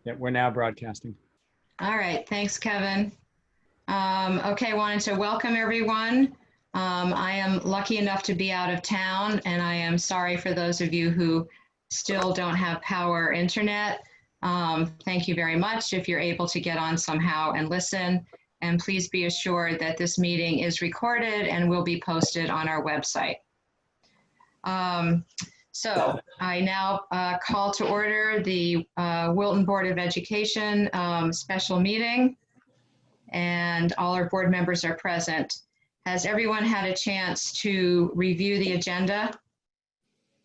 Yeah, we're now broadcasting. All right, thanks, Kevin. Okay, wanted to welcome everyone. I am lucky enough to be out of town, and I am sorry for those of you who still don't have power or internet. Thank you very much if you're able to get on somehow and listen. And please be assured that this meeting is recorded and will be posted on our website. So I now call to order the Wilton Board of Education special meeting, and all our board members are present. Has everyone had a chance to review the agenda?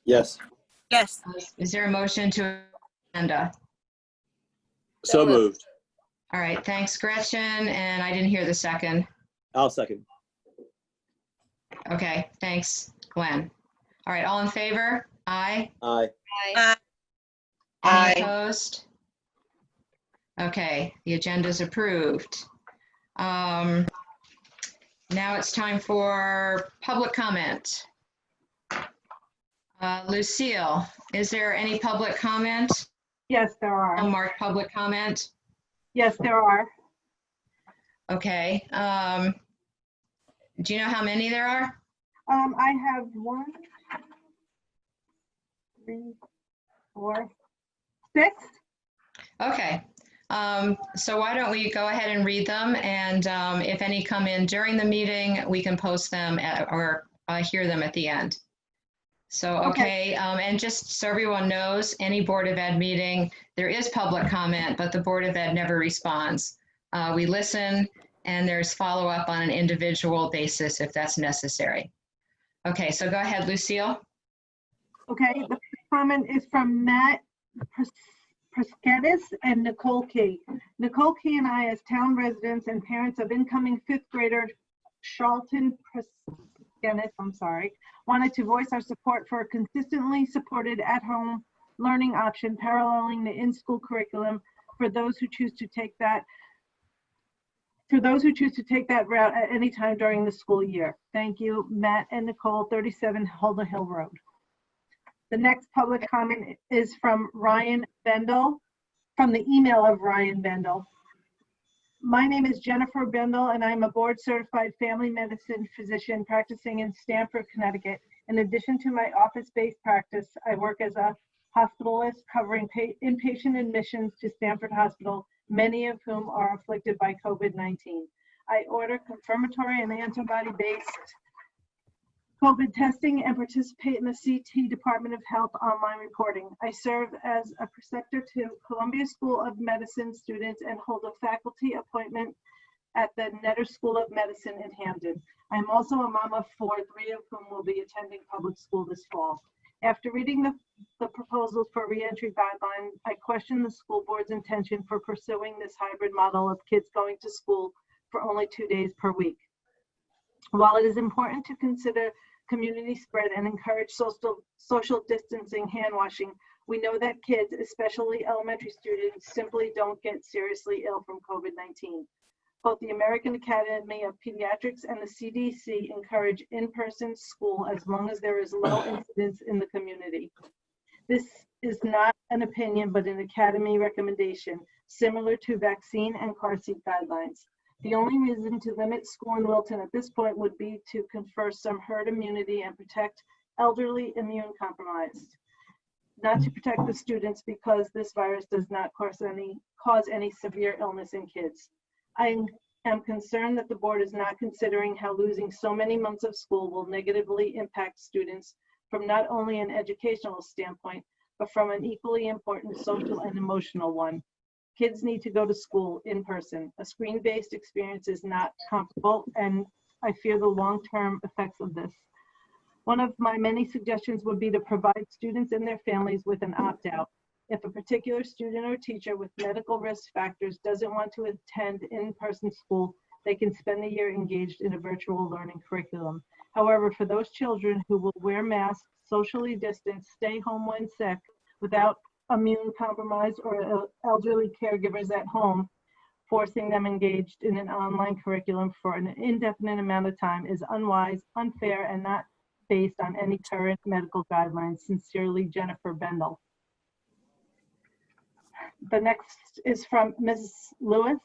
Yes. Yes. Is there a motion to agenda? So moved. All right, thanks, Gretchen. And I didn't hear the second. I'll second. Okay, thanks, Glenn. All right, all in favor? Aye. Aye. Any opposed? Okay, the agenda is approved. Now it's time for public comment. Lucille, is there any public comment? Yes, there are. Unmarked public comment? Yes, there are. Okay. Do you know how many there are? I have 1, 3, 4, 6. Okay. So why don't we go ahead and read them, and if any come in during the meeting, we can post them or hear them at the end. So, okay, and just so everyone knows, any Board of Ed meeting, there is public comment, but the Board of Ed never responds. We listen, and there's follow-up on an individual basis if that's necessary. Okay, so go ahead, Lucille. Okay, the first comment is from Matt Preskedis and Nicole Key. Nicole Key and I, as town residents and parents of incoming 5th grader Charlton Preskedis, wanted to voice our support for a consistently supported at-home learning option paralleling the in-school curriculum for those who choose to take that route at any time during the school year. Thank you, Matt and Nicole, 37 Holden Hill Road. The next public comment is from Ryan Bendel, from the email of Ryan Bendel. My name is Jennifer Bendel, and I'm a board-certified family medicine physician practicing in Stamford, Connecticut. In addition to my office-based practice, I work as a hospitalist covering inpatient admissions to Stamford Hospital, many of whom are afflicted by COVID-19. I order confirmatory and antibody-based COVID testing and participate in the CT Department of Health online reporting. I serve as a preceptor to Columbia School of Medicine students and hold a faculty appointment at the Netter School of Medicine in Hamden. I am also a mom of 4, 3 of whom will be attending public school this fall. After reading the proposals for reentry guidelines, I question the school board's intention for pursuing this hybrid model of kids going to school for only 2 days per week. While it is important to consider community spread and encourage social distancing, hand washing, we know that kids, especially elementary students, simply don't get seriously ill from COVID-19. Both the American Academy of Pediatrics and the CDC encourage in-person school as long as there is low incidence in the community. This is not an opinion, but an Academy recommendation, similar to vaccine and car seat guidelines. The only reason to limit school in Wilton at this point would be to confer some herd immunity and protect elderly immune compromised, not to protect the students because this virus does not cause any severe illness in kids. I am concerned that the board is not considering how losing so many months of school will negatively impact students from not only an educational standpoint, but from an equally important social and emotional one. Kids need to go to school in person. A screen-based experience is not comfortable, and I fear the long-term effects of this. One of my many suggestions would be to provide students and their families with an opt-out. If a particular student or teacher with medical risk factors doesn't want to attend in-person school, they can spend the year engaged in a virtual learning curriculum. However, for those children who will wear masks, socially distance, stay home when sick, without immune compromised or elderly caregivers at home, forcing them engaged in an online curriculum for an indefinite amount of time is unwise, unfair, and not based on any current medical guidelines. Sincerely, Jennifer Bendel. The next is from Ms. Lewis.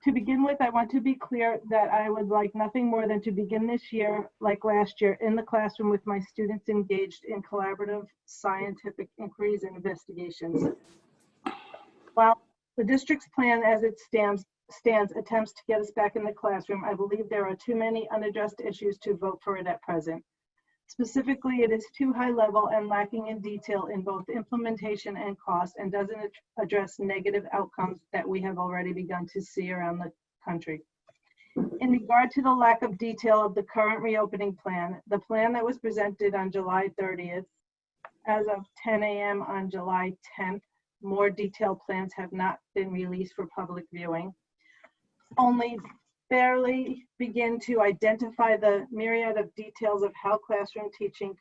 To begin with, I want to be clear that I would like nothing more than to begin this year, like last year, in the classroom with my students engaged in collaborative scientific inquiries and investigations. While the district's plan as it stands attempts to get us back in the classroom, I believe there are too many unaddressed issues to vote for it at present. Specifically, it is too high level and lacking in detail in both implementation and cost, and doesn't address negative outcomes that we have already begun to see around the country. In regard to the lack of detail of the current reopening plan, the plan that was presented on July 30th, as of 10 a.m. on July 10th, more detailed plans have not been released for public viewing. Only barely begin to identify the myriad of details of how classroom teaching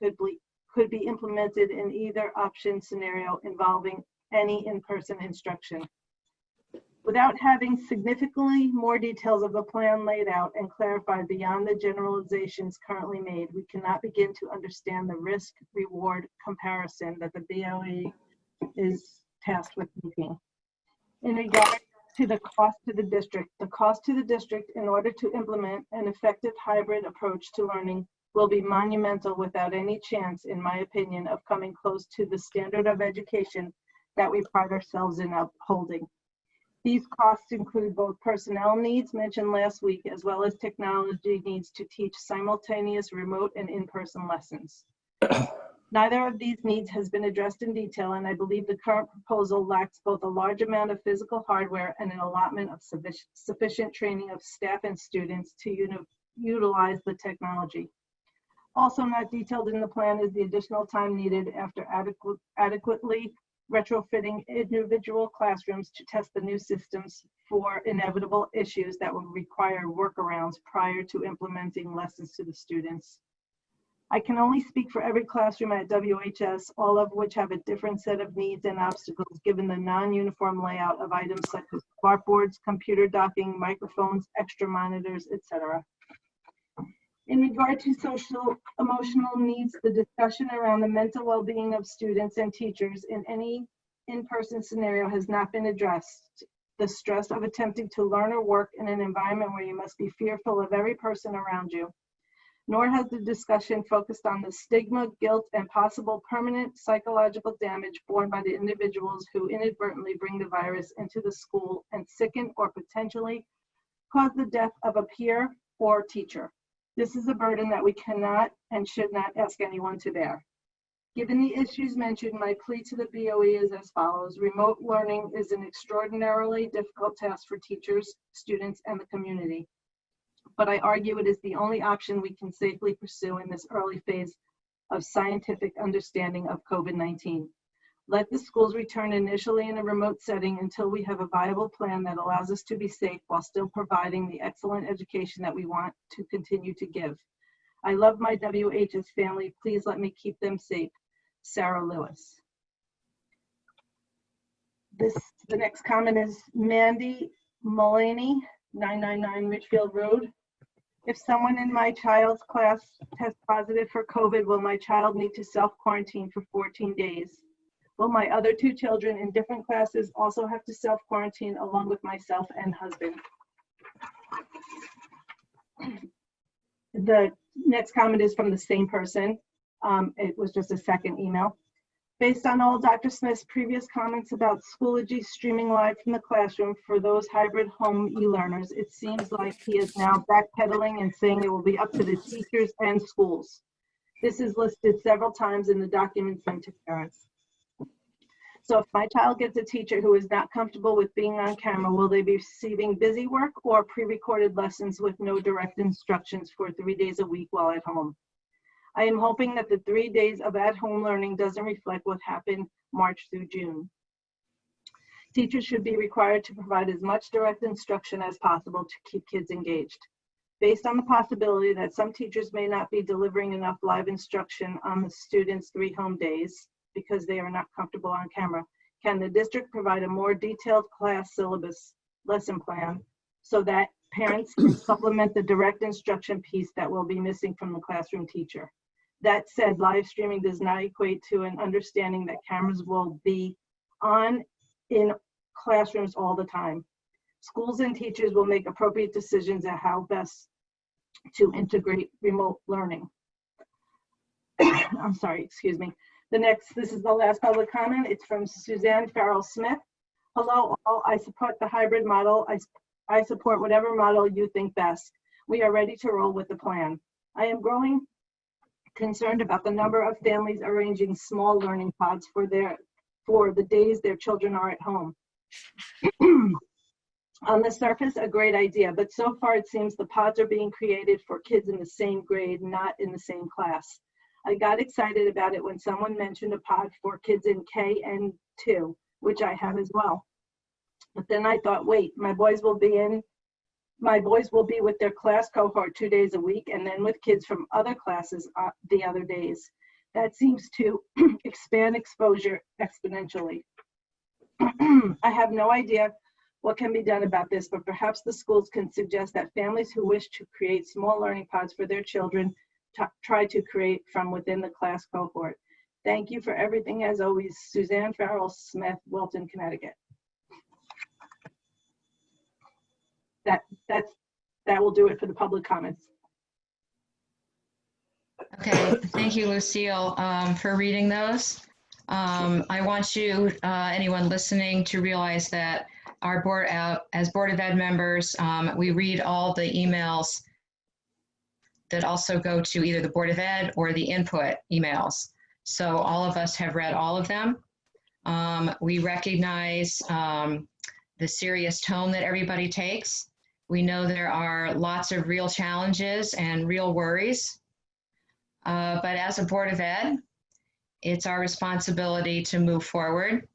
could be implemented in either option scenario involving any in-person instruction. Without having significantly more details of the plan laid out and clarified beyond the generalizations currently made, we cannot begin to understand the risk-reward comparison that the BOE is tasked with making. In regard to the cost to the district in order to implement an effective hybrid approach to learning will be monumental without any chance, in my opinion, of coming close to the standard of education that we pride ourselves in upholding. These costs include both personnel needs mentioned last week, as well as technology needs to teach simultaneous remote and in-person lessons. Neither of these needs has been addressed in detail, and I believe the current proposal lacks both a large amount of physical hardware and an allotment of sufficient training of staff and students to utilize the technology. Also not detailed in the plan is the additional time needed after adequately retrofitting individual classrooms to test the new systems for inevitable issues that will require workarounds prior to implementing lessons to the students. I can only speak for every classroom at WHS, all of which have a different set of needs and obstacles given the non-uniform layout of items such as smartboards, computer docking, microphones, extra monitors, etc. In regard to social emotional needs, the discussion around the mental well-being of students and teachers in any in-person scenario has not been addressed. The stress of attempting to learn or work in an environment where you must be fearful of every person around you. Nor has the discussion focused on the stigma, guilt, and possible permanent psychological damage borne by the individuals who inadvertently bring the virus into the school and sicken or potentially cause the death of a peer or teacher. This is a burden that we cannot and should not ask anyone to bear. Given the issues mentioned, my plea to the BOE is as follows. Remote learning is an extraordinarily difficult task for teachers, students, and the community. But I argue it is the only option we can safely pursue in this early phase of scientific understanding of COVID-19. Let the schools return initially in a remote setting until we have a viable plan that allows us to be safe while still providing the excellent education that we want to continue to give. I love my WHS family. Please let me keep them safe. Sarah Lewis. The next comment is Mandy Mulaney, 999 Richfield Road. If someone in my child's class tests positive for COVID, will my child need to self-quarantine for 14 days? Will my other two children in different classes also have to self-quarantine along with myself and husband? The next comment is from the same person. It was just a second email. Based on all Dr. Smith's previous comments about Schoology streaming live from the classroom for those hybrid home e-learners, it seems like he is now backpedaling and saying it will be up to the teachers and schools. This is listed several times in the documents sent to parents. So if my child gets a teacher who is not comfortable with being on camera, will they be receiving busy work or pre-recorded lessons with no direct instructions for 3 days a week while at home? I am hoping that the 3 days of at-home learning doesn't reflect what happened March through June. Teachers should be required to provide as much direct instruction as possible to keep kids engaged. Based on the possibility that some teachers may not be delivering enough live instruction on the students' 3 home days because they are not comfortable on camera, can the district provide a more detailed class syllabus lesson plan so that parents can supplement the direct instruction piece that will be missing from the classroom teacher? That said, live streaming does not equate to an understanding that cameras will be on in classrooms all the time. Schools and teachers will make appropriate decisions on how best to integrate remote learning. I'm sorry, excuse me. This is the last public comment. It's from Suzanne Farrell Smith. Hello all, I support the hybrid model. I support whatever model you think best. We are ready to roll with the plan. I am growing concerned about the number of families arranging small learning pods for the days their children are at home. On the surface, a great idea, but so far it seems the pods are being created for kids in the same grade, not in the same class. I got excited about it when someone mentioned a pod for kids in K and 2, which I have as well. But then I thought, wait, my boys will be with their class cohort 2 days a week and then with kids from other classes the other days. That seems to expand exposure exponentially. I have no idea what can be done about this, but perhaps the schools can suggest that families who wish to create small learning pods for their children try to create from within the class cohort. Thank you for everything as always. Suzanne Farrell Smith, Wilton, Connecticut. That will do it for the public comments. Okay, thank you, Lucille, for reading those. I want you, anyone listening, to realize that our board, as Board of Ed members, we read all the emails that also go to either the Board of Ed or the input emails. So all of us have read all of them. We recognize the serious tone that everybody takes. We know there are lots of real challenges and real worries. But as a Board of Ed, it's our responsibility to move forward.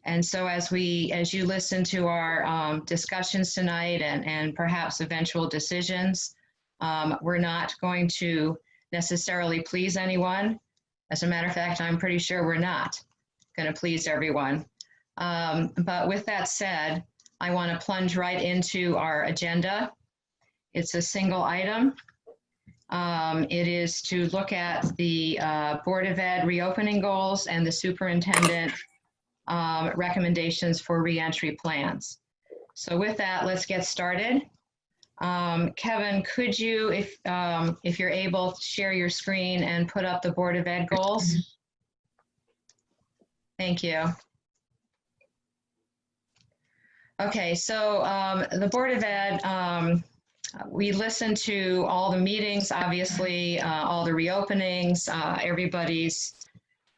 And so as you listen to our discussions tonight and perhaps eventual decisions, we're not going to necessarily please anyone. As a matter of fact, I'm pretty sure we're not going to please everyone. But with that said, I want to plunge right into our agenda. It's a single item. It is to look at the Board of Ed reopening goals and the superintendent recommendations for reentry plans. So with that, let's get started. Kevin, could you, if you're able, share your screen and put up the Board of Ed goals? Thank you. Okay, so the Board of Ed, we listened to all the meetings, obviously, all the reopenings, everybody's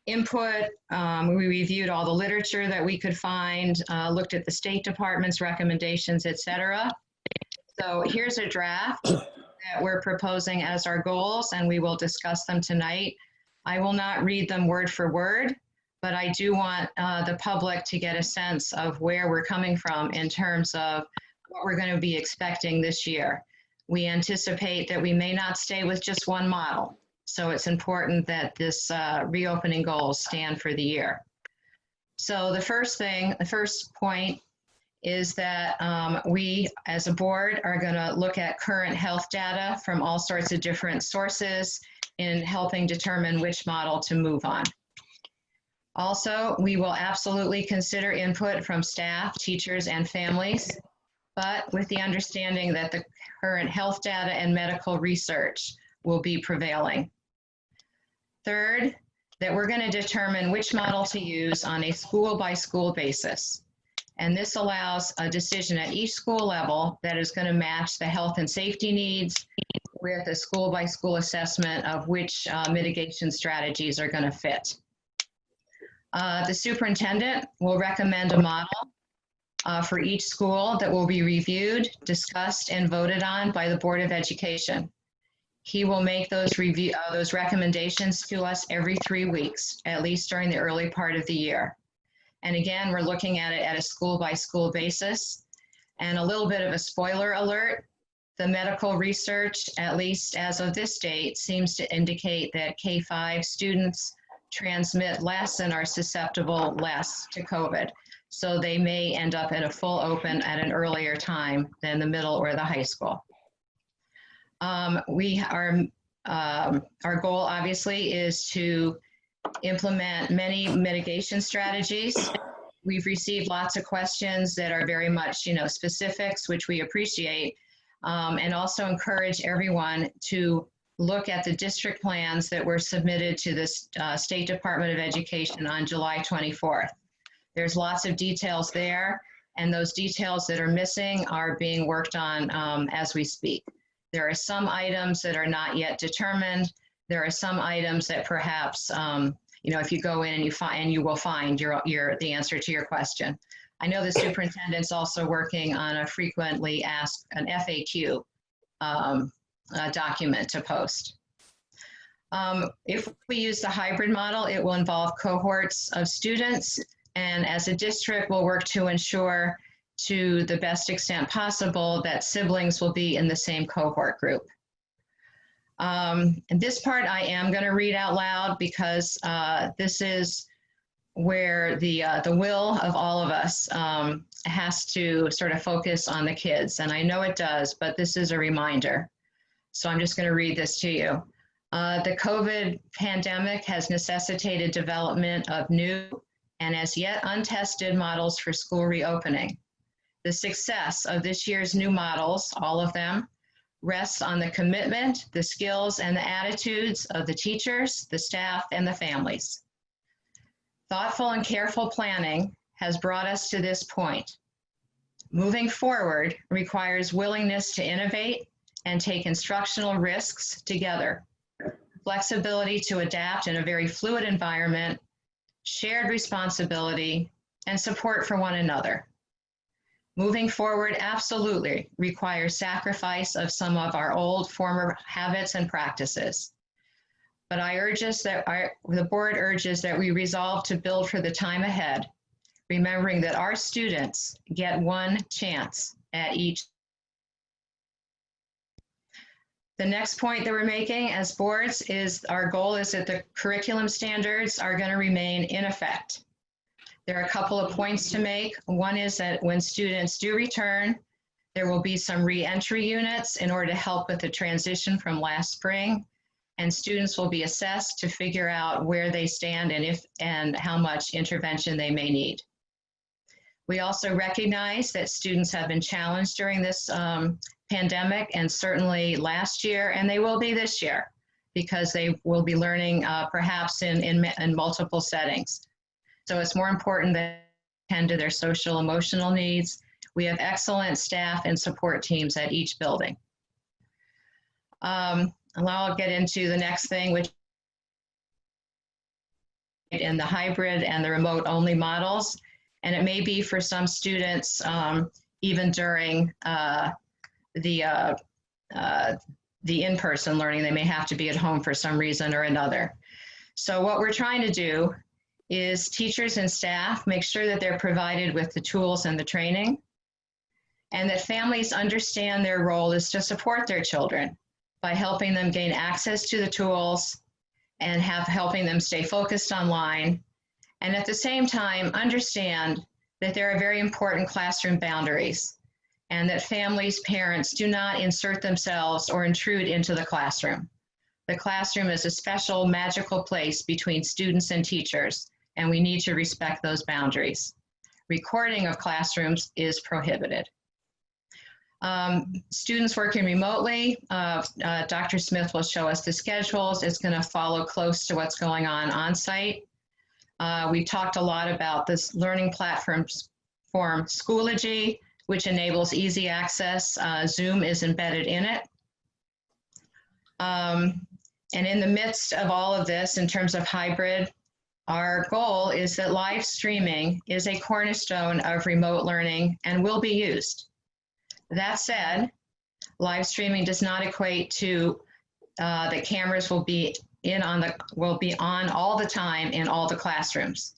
input. We reviewed all the literature that we could find, looked at the State Department's recommendations, etc. So here's a draft that we're proposing as our goals, and we will discuss them tonight. I will not read them word for word, but I do want the public to get a sense of where we're coming from in terms of what we're going to be expecting this year. We anticipate that we may not stay with just one model, so it's important that this reopening goals stand for the year. So the first point is that we as a board are going to look at current health data from all sorts of different sources in helping determine which model to move on. Also, we will absolutely consider input from staff, teachers, and families, but with the understanding that the current health data and medical research will be prevailing. Third, that we're going to determine which model to use on a school-by-school basis. And this allows a decision at each school level that is going to match the health and safety needs with a school-by-school assessment of which mitigation strategies are going to fit. The superintendent will recommend a model for each school that will be reviewed, discussed, and voted on by the Board of Education. He will make those recommendations to us every 3 weeks, at least during the early part of the year. And again, we're looking at it at a school-by-school basis. And a little bit of a spoiler alert, the medical research, at least as of this date, seems to indicate that K-5 students transmit less and are susceptible less to COVID. So they may end up at a full open at an earlier time than the middle or the high school. Our goal obviously is to implement many mitigation strategies. We've received lots of questions that are very much, specifics, which we appreciate, and also encourage everyone to look at the district plans that were submitted to the State Department of Education on July 24th. There's lots of details there, and those details that are missing are being worked on as we speak. There are some items that are not yet determined. There are some items that perhaps, if you go in and you will find the answer to your question. I know the superintendent's also working on a frequently asked, an FAQ document to post. If we use the hybrid model, it will involve cohorts of students, and as a district, we'll work to ensure to the best extent possible that siblings will be in the same cohort group. And this part I am going to read out loud because this is where the will of all of us has to sort of focus on the kids. And I know it does, but this is a reminder. So I'm just going to read this to you. The COVID pandemic has necessitated development of new and as yet untested models for school reopening. The success of this year's new models, all of them, rests on the commitment, the skills, and the attitudes of the teachers, the staff, and the families. Thoughtful and careful planning has brought us to this point. Moving forward requires willingness to innovate and take instructional risks together, flexibility to adapt in a very fluid environment, shared responsibility, and support for one another. Moving forward absolutely requires sacrifice of some of our old former habits and practices. But the board urges that we resolve to build for the time ahead, remembering that our students get one chance at each. The next point that we're making as boards is our goal is that the curriculum standards are going to remain in effect. There are a couple of points to make. One is that when students do return, there will be some re-entry units in order to help with the transition from last spring, and students will be assessed to figure out where they stand and how much intervention they may need. We also recognize that students have been challenged during this pandemic, and certainly last year, and they will be this year, because they will be learning perhaps in multiple settings. So it's more important that they tend to their social emotional needs. We have excellent staff and support teams at each building. And now I'll get into the next thing, which in the hybrid and the remote only models. And it may be for some students, even during the in-person learning, they may have to be at home for some reason or another. So what we're trying to do is teachers and staff make sure that they're provided with the tools and the training, and that families understand their role is to support their children by helping them gain access to the tools and helping them stay focused online, and at the same time understand that there are very important classroom boundaries, and that families, parents do not insert themselves or intrude into the classroom. The classroom is a special, magical place between students and teachers, and we need to respect those boundaries. Recording of classrooms is prohibited. Students working remotely, Dr. Smith will show us the schedules. It's going to follow close to what's going on site. We talked a lot about this learning platform Schoology, which enables easy access. Zoom is embedded in it. And in the midst of all of this, in terms of hybrid, our goal is that live streaming is a cornerstone of remote learning and will be used. That said, live streaming does not equate to the cameras will be on all the time in all the classrooms.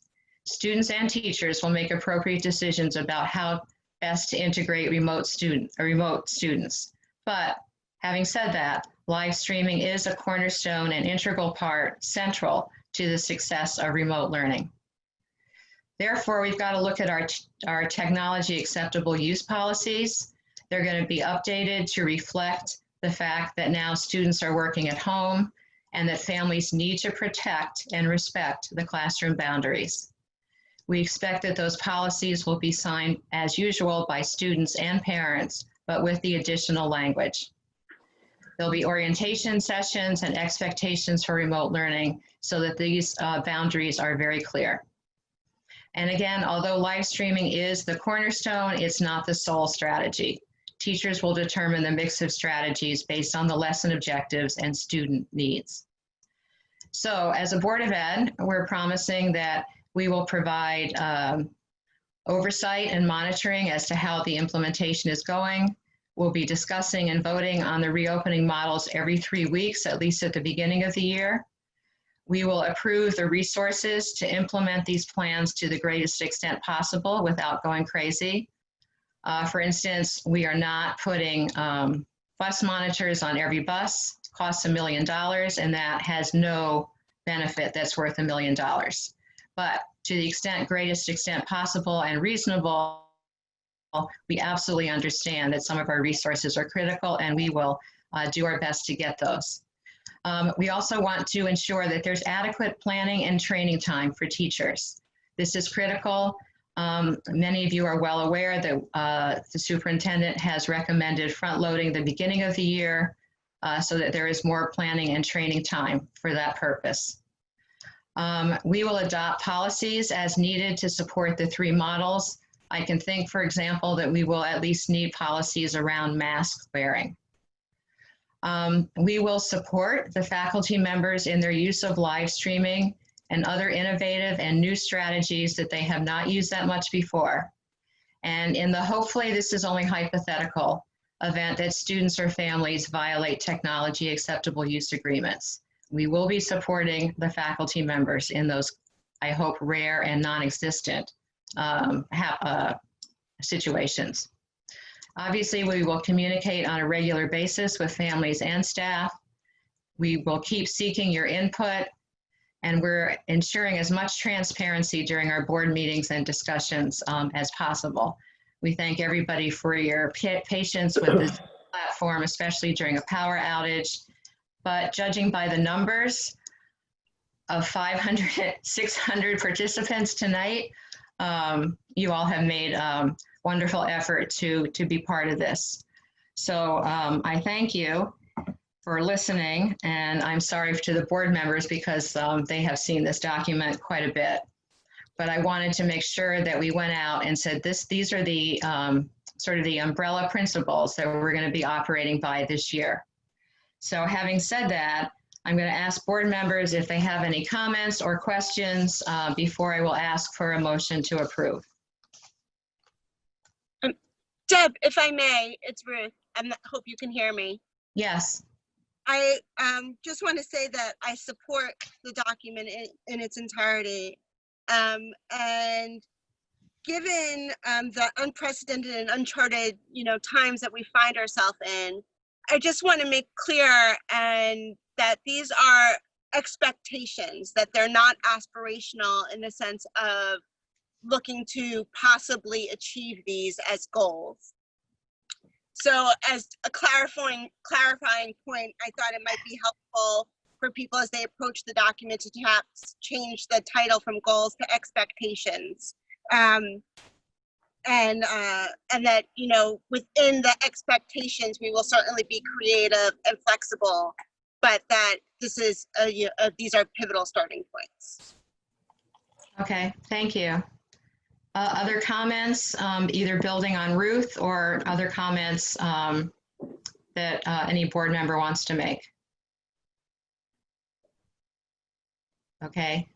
Students and teachers will make appropriate decisions about how best to integrate remote students. But having said that, live streaming is a cornerstone and integral part, central to the success of remote learning. Therefore, we've got to look at our technology acceptable use policies. They're going to be updated to reflect the fact that now students are working at home and that families need to protect and respect the classroom boundaries. We expect that those policies will be signed as usual by students and parents, but with the additional language. There'll be orientation sessions and expectations for remote learning so that these boundaries are very clear. And again, although live streaming is the cornerstone, it's not the sole strategy. Teachers will determine the mix of strategies based on the lesson objectives and student needs. So as a Board of Ed, we're promising that we will provide oversight and monitoring as to how the implementation is going. We'll be discussing and voting on the reopening models every 3 weeks, at least at the beginning of the year. We will approve the resources to implement these plans to the greatest extent possible without going crazy. For instance, we are not putting bus monitors on every bus. It costs $1 million, and that has no benefit that's worth $1 million. But to the greatest extent possible and reasonable, we absolutely understand that some of our resources are critical, and we will do our best to get those. We also want to ensure that there's adequate planning and training time for teachers. This is critical. Many of you are well aware that the superintendent has recommended front-loading the beginning of the year so that there is more planning and training time for that purpose. We will adopt policies as needed to support the 3 models. I can think, for example, that we will at least need policies around mask wearing. We will support the faculty members in their use of live streaming and other innovative and new strategies that they have not used that much before. And in the hopefully this is only hypothetical event that students or families violate technology acceptable use agreements, we will be supporting the faculty members in those, I hope, rare and non-existent situations. Obviously, we will communicate on a regular basis with families and staff. We will keep seeking your input, and we're ensuring as much transparency during our board meetings and discussions as possible. We thank everybody for your patience with this platform, especially during a power outage. But judging by the numbers of 500, 600 participants tonight, you all have made wonderful effort to be part of this. So I thank you for listening, and I'm sorry to the board members because they have seen this document quite a bit. But I wanted to make sure that we went out and said these are the sort of the umbrella principles that we're going to be operating by this year. So having said that, I'm going to ask board members if they have any comments or questions before I will ask for a motion to approve. Deb, if I may, it's Ruth. Hope you can hear me. Yes. I just want to say that I support the document in its entirety. And given the unprecedented and uncharted, times that we find ourselves in, I just want to make clear and that these are expectations, that they're not aspirational in the sense of looking to possibly achieve these as goals. So as a clarifying point, I thought it might be helpful for people as they approach the document to perhaps change the title from goals to expectations. And that, within the expectations, we will certainly be creative and flexible, but that this is, these are pivotal starting points. Okay, thank you. Other comments, either building on Ruth or other comments that any board member wants to make? Okay.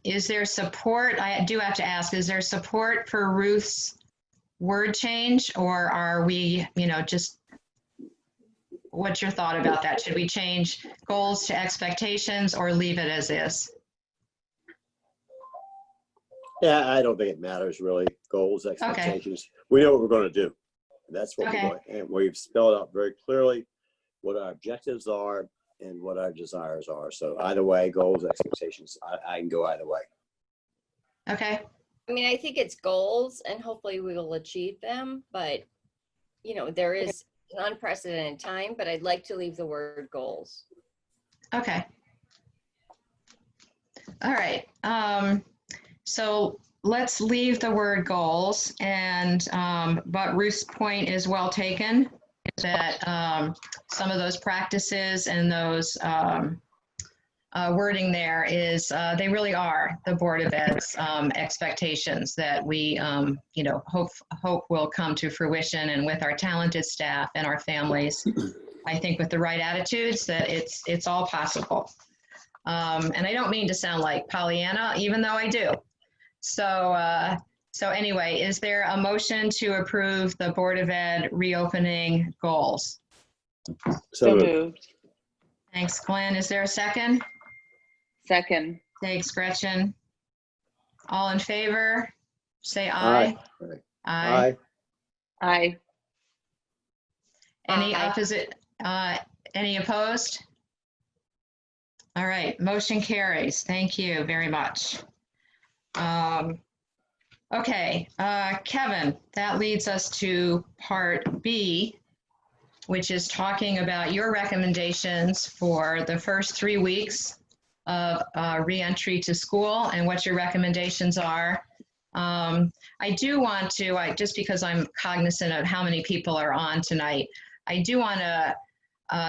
Is there support? I do have to ask, is there support for Ruth's word change, or are we, just, what's your thought about that? Should we change goals to expectations or leave it as is? Yeah, I don't think it matters really. Goals, expectations. Okay. We know what we're going to do. That's what we're going, and we've spelled out very clearly what our objectives are and what our desires are. So either way, goals, expectations, I can go either way. Okay. I mean, I think it's goals and hopefully we will achieve them, but there is an unprecedented time, but I'd like to leave the word goals. Okay. All right. So let's leave the word goals, and but Ruth's point is well taken, that some of those practices and those wording there is they really are the Board of Ed's expectations that we hope will come to fruition, and with our talented staff and our families, I think with the right attitudes that it's all possible. And I don't mean to sound like Pollyanna, even though I do. So anyway, is there a motion to approve the Board of Ed reopening goals? So moved. Thanks, Glenn. Is there a second? Second. Thanks, Gretchen. All in favor, say Aye. aye. Aye. Aye. Any Aye. opposite, any opposed? All right, motion carries. Thank you very much. Okay, Kevin, that leads us to part B, which is talking about your recommendations for the first 3 weeks of reentry to school and what your recommendations are. I do want to, just because I'm cognizant of how many people are on tonight, I do want to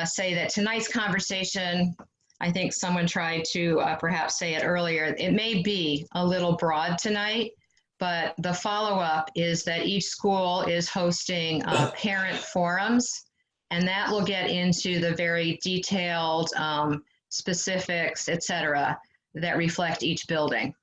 say that tonight's conversation, I think someone tried to perhaps say it earlier, it may be a little broad tonight, but the follow-up is that each school is hosting parent forums, and that will get into the very detailed specifics, et cetera, that reflect each building.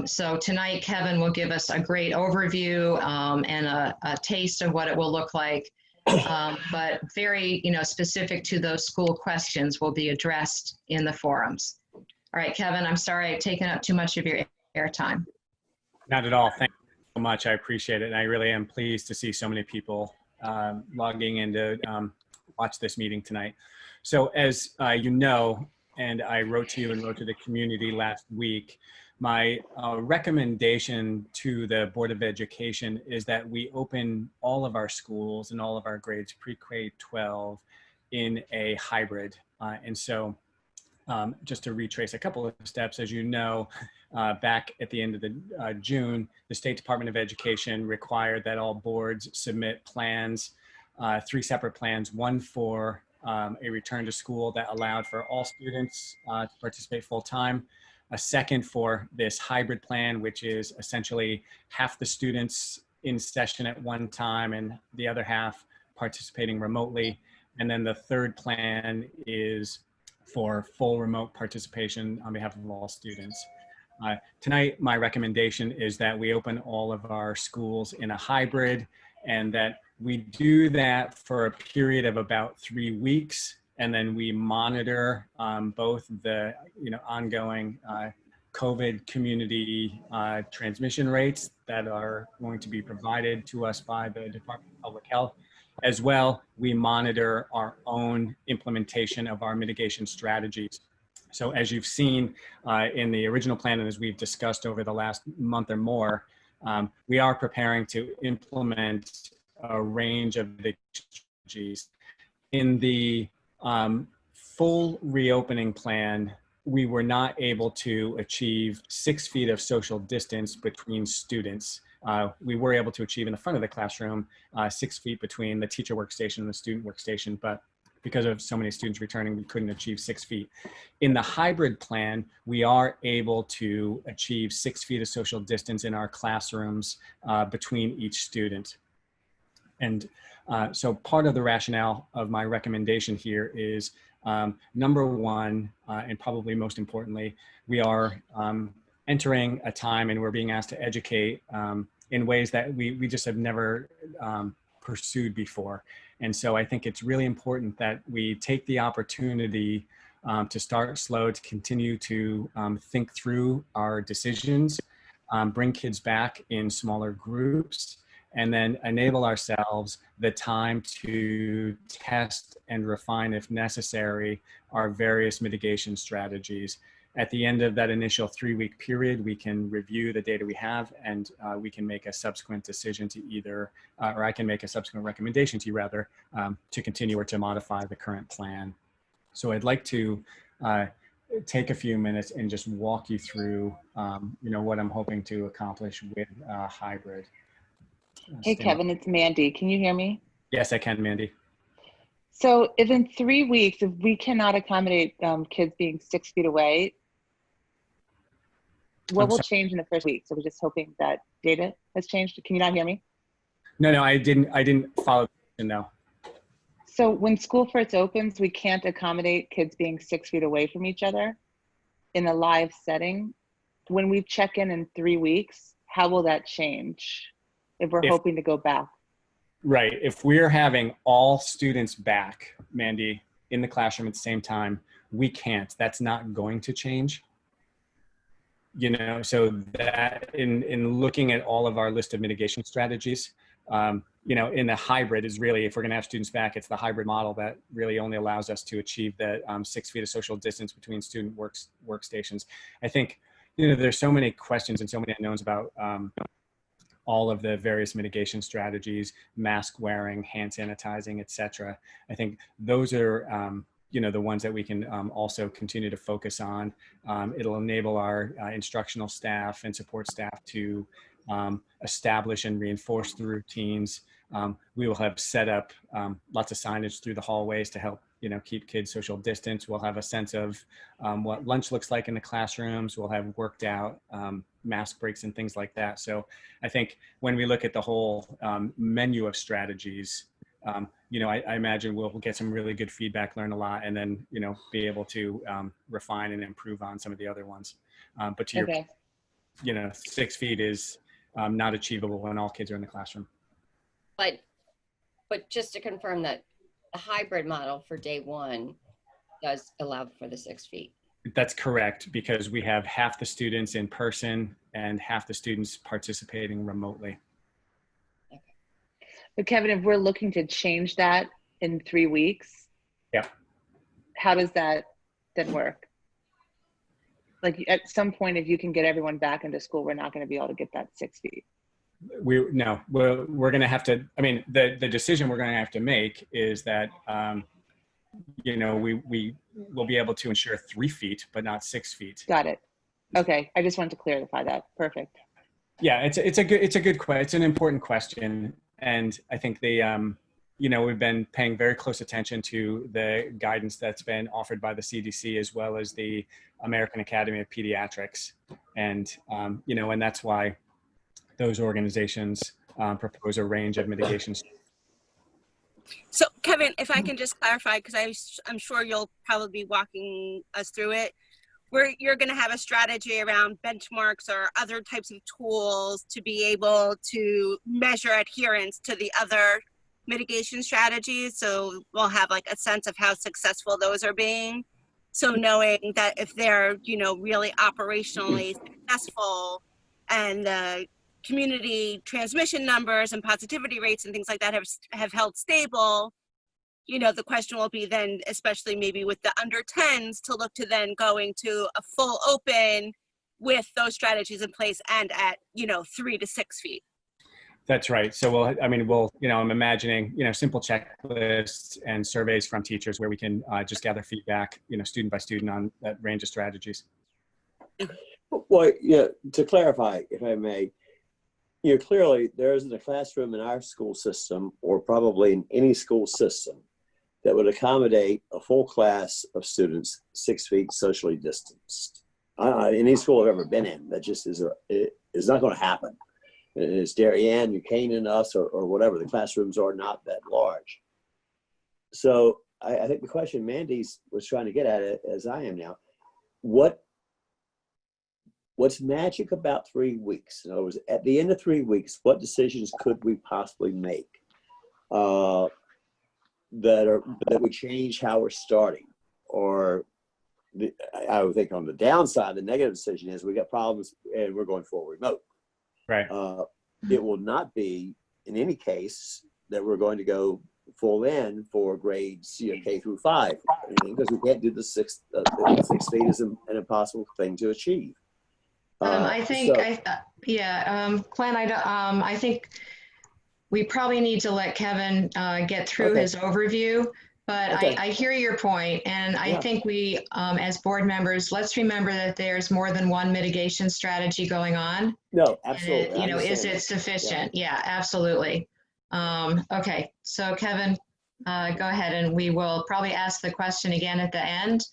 So tonight, Kevin will give us a great overview and a taste of what it will look like. But very, specific to those school questions will be addressed in the forums. All right, Kevin, I'm sorry I've taken up too much of your airtime. Not at all. Thank you so much. I appreciate it. And I really am pleased to see so many people logging in to watch this meeting tonight. So as you know, and I wrote to you and wrote to the community last week, my recommendation to the Board of Education is that we open all of our schools and all of our grades pre-K-12 in a hybrid. And so just to retrace a couple of steps, as you know, back at the end of the June, the State Department of Education required that all boards submit plans, 3 separate plans, one for a return to school that allowed for all students to participate full-time, a second for this hybrid plan, which is essentially half the students in session at one time and the other half participating remotely. And then the third plan is for full remote participation on behalf of all students. Tonight, my recommendation is that we open all of our schools in a hybrid, and that we do that for a period of about 3 weeks. And then we monitor both the ongoing COVID community transmission rates that are going to be provided to us by the Department of Public Health. As well, we monitor our own implementation of our mitigation strategies. So as you've seen in the original plan, and as we've discussed over the last month or more, we are preparing to implement a range of strategies. In the full reopening plan, we were not able to achieve 6 feet of social distance between students. We were able to achieve in the front of the classroom 6 feet between the teacher workstation and the student workstation, but because of so many students returning, we couldn't achieve 6 feet. In the hybrid plan, we are able to achieve 6 feet of social distance in our classrooms between each student. And so part of the rationale of my recommendation here is number one, and probably most importantly, we are entering a time and we're being asked to educate in ways that we just have never pursued before. And so I think it's really important that we take the opportunity to start slow, to continue to think through our decisions, bring kids back in smaller groups, and then enable ourselves the time to test and refine, if necessary, our various mitigation strategies. At the end of that initial 3-week period, we can review the data we have, and we can make a subsequent decision to either, or I can make a subsequent recommendation to you rather, to continue or to modify the current plan. So I'd like to take a few minutes and just walk you through, what I'm hoping to accomplish with hybrid. Hey, Kevin, it's Mandy. Can you hear me? Yes, I can, Mandy. So if in 3 weeks, if we cannot accommodate kids being 6 feet away, what will change in the first week? So we're just hoping that data has changed. Can you not hear me? No, I didn't follow. No. So when school first opens, we can't accommodate kids being 6 feet away from each other in a live setting. When we check in 3 weeks, how will that change if we're hoping to go back? Right. If we're having all students back, Mandy, in the classroom at the same time, we can't. That's not going to change. So that in looking at all of our list of mitigation strategies, in the hybrid is really, if we're going to have students back, it's the hybrid model that really only allows us to achieve the 6 feet of social distance between student workstations. I think, there's so many questions and so many unknowns about all of the various mitigation strategies, mask wearing, hand sanitizing, et cetera. I think those are, the ones that we can also continue to focus on. It'll enable our instructional staff and support staff to establish and reinforce the routines. We will have set up lots of signage through the hallways to help keep kids social distance. We'll have a sense of what lunch looks like in the classrooms. We'll have worked out mask breaks and things like that. So I think when we look at the whole menu of strategies, I imagine we'll get some really good feedback, learn a lot, and then, be able to refine and improve on some of the other ones. But to your, 6 feet is not achievable when all kids are in the classroom. But just to confirm that the hybrid model for day one does allow for the 6 feet. That's correct, because we have half the students in person and half the students participating remotely. Okay. But Kevin, if we're looking to change that in 3 weeks, how does that then work? Like at some point, if you can get everyone back into school, we're not going to be able to get that 6 feet. We're going to have to, the decision we're going to have to make is that, we will be able to ensure 3 feet, but not 6 feet. Got it. Okay. I just wanted to clarify that. Perfect. Yeah, it's a good question. It's an important question. And I think we've been paying very close attention to the guidance that's been offered by the CDC as well as the American Academy of Pediatrics. And, and that's why those organizations propose a range of mitigations. So Kevin, if I can just clarify, because I'm sure you'll probably be walking us through it, where you're going to have a strategy around benchmarks or other types of tools to be able to measure adherence to the other mitigation strategies. So we'll have like a sense of how successful those are being. So knowing that if they're, really operationally successful and the community transmission numbers and positivity rates and things like that have held stable, the question will be then, especially maybe with the under 10s, to look to then going to a full open with those strategies in place and at, 3 to 6 feet. That's right. So I'm imagining, simple checklists and surveys from teachers where we can just gather feedback, student by student on that range of strategies. Well, to clarify, if I may, clearly there isn't a classroom in our school system or probably in any school system that would accommodate a full class of students 6 feet socially distanced. Any school I've ever been in, that just is not going to happen. It's Darien, Duquesne, and us, or whatever. The classrooms are not that large. So I think the question Mandy was trying to get at it, as I am now, what's magic about 3 weeks? In other words, at the end of 3 weeks, what decisions could we possibly make that would change how we're starting? Or I would think on the downside, the negative decision is we got problems and we're going full remote. Right. It will not be in any case that we're going to go full in for grades K through 5, because we can't do the 6 feet is an impossible thing to achieve. I think, Glenn, I think we probably need to let Kevin get through his overview. But Okay. I hear your point, and I Yeah. think we, as board members, let's remember that there's more than one mitigation strategy going on. No, And absolutely. I you know, is understand it that. sufficient? Yeah, absolutely. Okay, so Kevin, go ahead, and we will probably ask the question again at the end.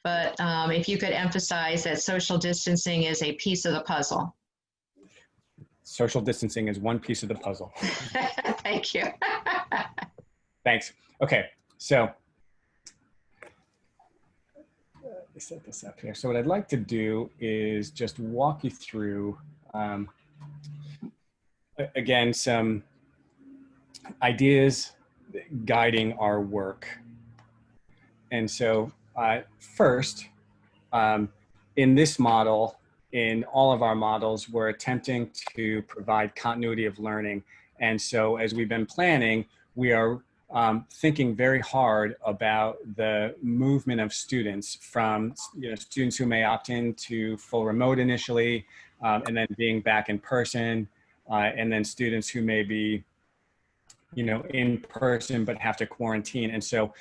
But if you could emphasize that social distancing is a piece of the puzzle. Social distancing is one piece of the puzzle. Thank you. Thanks. Okay, so let me set this up here. So what I'd like to do is just walk you through, again, some ideas guiding our work. And so first, in this model, in all of our models, we're attempting to provide continuity of learning. And so as we've been planning, we are thinking very hard about the movement of students from, you know, students who may opt in to full remote initially, and then being back in person, and then students who may be, you know, in person but have to quarantine. And so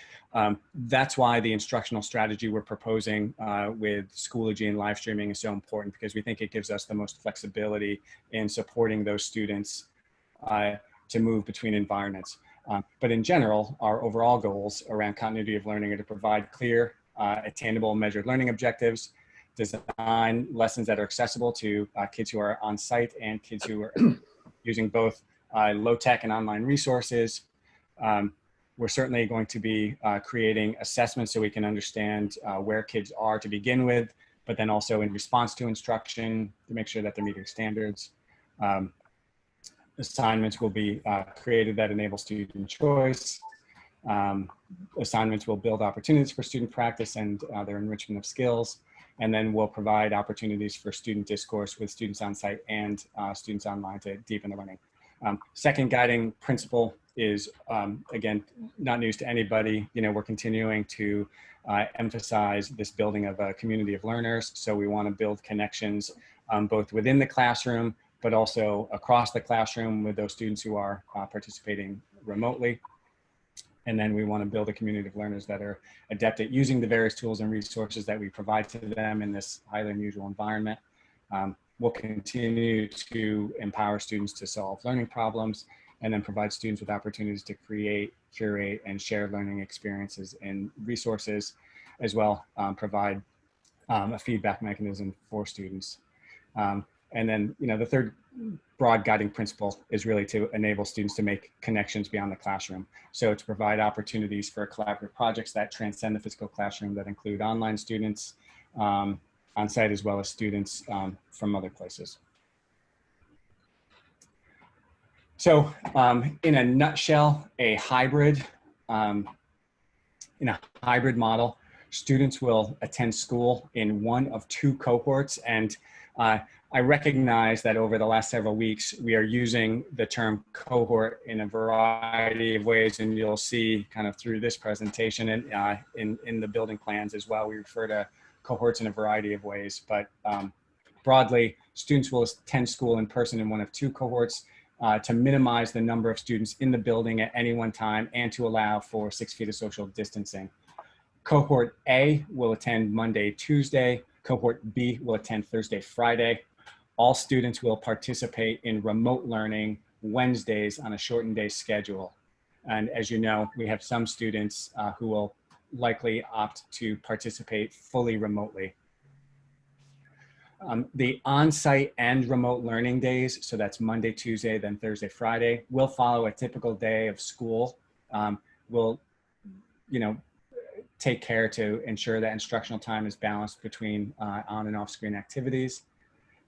that's why the instructional strategy we're proposing with Schoology and live streaming is so important, because we think it gives us the most flexibility in supporting those students to move between environments. But in general, our overall goals around continuity of learning are to provide clear, attainable, measured learning objectives, design lessons that are accessible to kids who are on site and kids who are using both low-tech and online resources. We're certainly going to be creating assessments so we can understand where kids are to begin with, but then also in response to instruction to make sure that they're meeting standards. Assignments will be created that enable student choice. Assignments will build opportunities for student practice and their enrichment of skills. And then we'll provide opportunities for student discourse with students on site and students online to deepen the learning. Second guiding principle is, again, not news to anybody. You know, we're continuing to emphasize this building of a community of learners. So we want to build connections both within the classroom, but also across the classroom with those students who are participating remotely. And then we want to build a community of learners that are adept at using the various tools and resources that we provide to them in this highly unusual environment. We'll continue to empower students to solve learning problems, and then provide students with opportunities to create, curate, and share learning experiences and resources, as well provide a feedback mechanism for students. And then, you know, the third broad guiding principle is really to enable students to make connections beyond the classroom. So to provide opportunities for collaborative projects that transcend the physical classroom, that include online students on site, as well as students from other places. So in a nutshell, in a hybrid model, students will attend school in one of two cohorts. And I recognize that over the last several weeks, we are using the term cohort in a variety of ways, and you'll see kind of through this presentation and in the building plans as well, we refer to cohorts in a variety of ways. But broadly, students will attend school in person in one of two cohorts to minimize the number of students in the building at any one time and to allow for 6 feet of social distancing. Cohort A will attend Monday, Tuesday. Cohort B will attend Thursday, Friday. All students will participate in remote learning Wednesdays on a shortened day schedule. And as you know, we have some students who will likely opt to participate fully remotely. The on-site and remote learning days, so that's Monday, Tuesday, then Thursday, Friday, will follow a typical day of school. We'll, you know, take care to ensure that instructional time is balanced between on and off screen activities.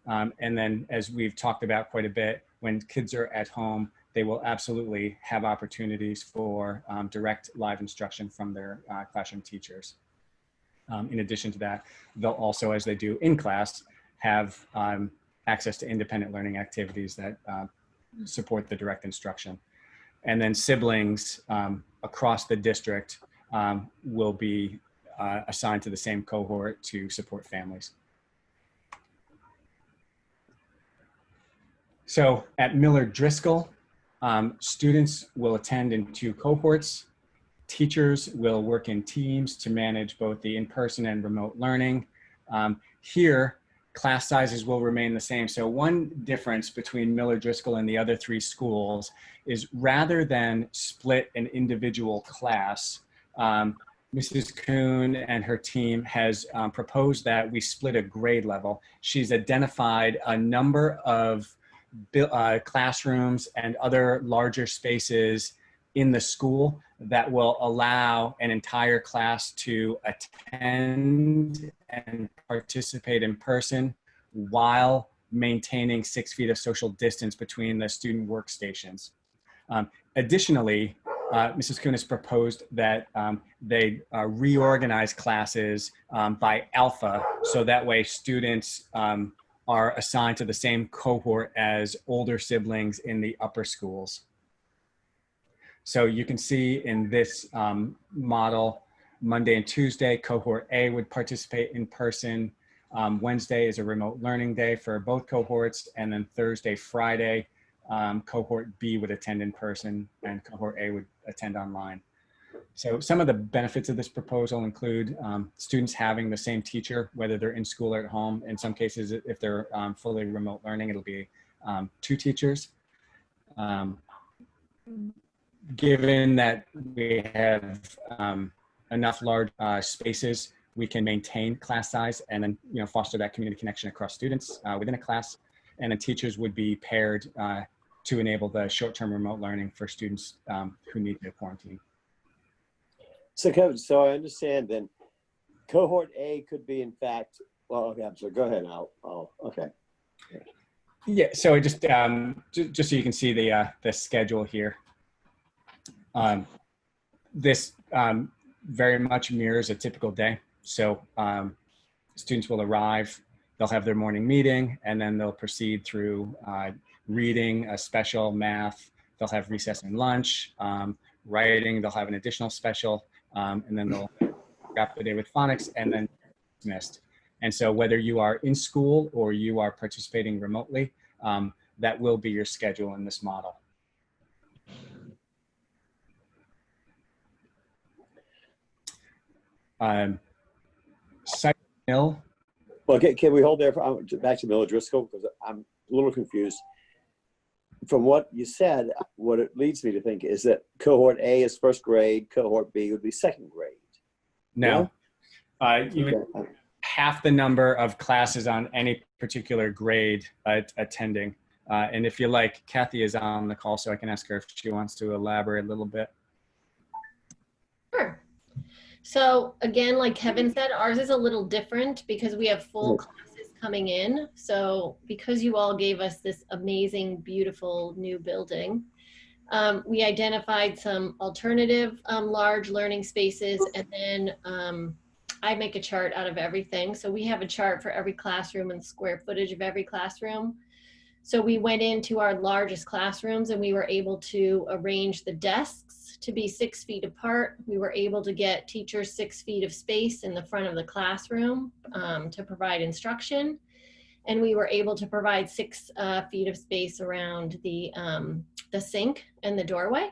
And then, as we've talked about quite a bit, when kids are at home, they will absolutely have opportunities for direct live instruction from their classroom teachers. In addition to that, they'll also, as they do in class, have access to independent learning activities that support the direct instruction. And then siblings across the district will be assigned to the same cohort to support families. So at Miller-Driscolle, students will attend in two cohorts. Teachers will work in teams to manage both the in-person and remote learning. Here, class sizes will remain the same. So one difference between Miller-Driscolle and the other 3 schools is rather than split an individual class, Mrs. Kuhn and her team has proposed that we split a grade level. She's identified a number of classrooms and other larger spaces in the school that will allow an entire class to attend and participate in person while maintaining 6 feet of social distance between the student workstations. Additionally, Mrs. Kuhn has proposed that they reorganize classes by alpha, so that way students are assigned to the same cohort as older siblings in the upper schools. So you can see in this model, Monday and Tuesday, cohort A would participate in person. Wednesday is a remote learning day for both cohorts. And then Thursday, Friday, cohort B would attend in person and cohort A would attend online. So some of the benefits of this proposal include students having the same teacher, whether they're in school or at home. In some cases, if they're fully remote learning, it'll be 2 teachers. Given that we have enough large spaces, we can maintain class size and then foster that community connection across students within a class. And then teachers would be paired to enable the short-term remote learning for students who need to quarantine. So Kevin, so I understand then cohort A could be in fact, well, okay, I'm sorry, go ahead now. Oh, okay. Yeah, so just so you can see the schedule here. This very much mirrors a typical day. So students will arrive, they'll have their morning meeting, and then they'll proceed through reading, a special, math, they'll have recess and lunch, writing, they'll have an additional special, and then they'll wrap the day with phonics and then dismissed. And so whether you are in school or you are participating remotely, that will be your schedule in this model. Mill. Well, can we hold there for, back to Miller-Driscolle, because I'm a little confused. From what you said, what it leads me to think is that cohort A is first grade, cohort B would be second grade. No, you Okay. would half the number of classes on any particular grade attending. And if you like, Kathy is on the call, so I can ask her if she wants to elaborate a little bit. Sure. So again, like Kevin said, ours is a little different because we have full classes coming in. So because you all gave us this amazing, beautiful new building, we identified some alternative large learning spaces, and then I make a chart out of everything. So we have a chart for every classroom and square footage of every classroom. So we went into our largest classrooms and we were able to arrange the desks to be 6 feet apart. We were able to get teachers 6 feet of space in the front of the classroom to provide instruction. And we were able to provide 6 feet of space around the sink and the doorway.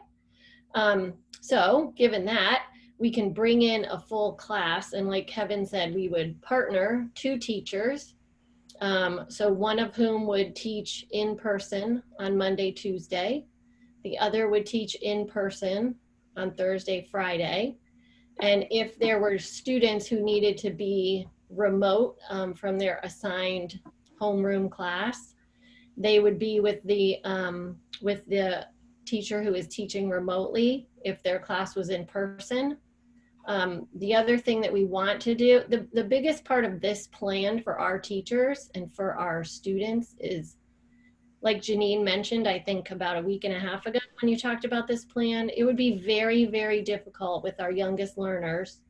So given that, we can bring in a full class. And like Kevin said, we would partner 2 teachers. So one of whom would teach in person on Monday, Tuesday. The other would teach in person on Thursday, Friday. And if there were students who needed to be remote from their assigned homeroom class, they would be with the teacher who is teaching remotely if their class was in person. The other thing that we want to do, the biggest part of this plan for our teachers and for our students is, like Janine mentioned, I think about a week and a half ago when you talked about this plan, it would be very, very difficult with our youngest learners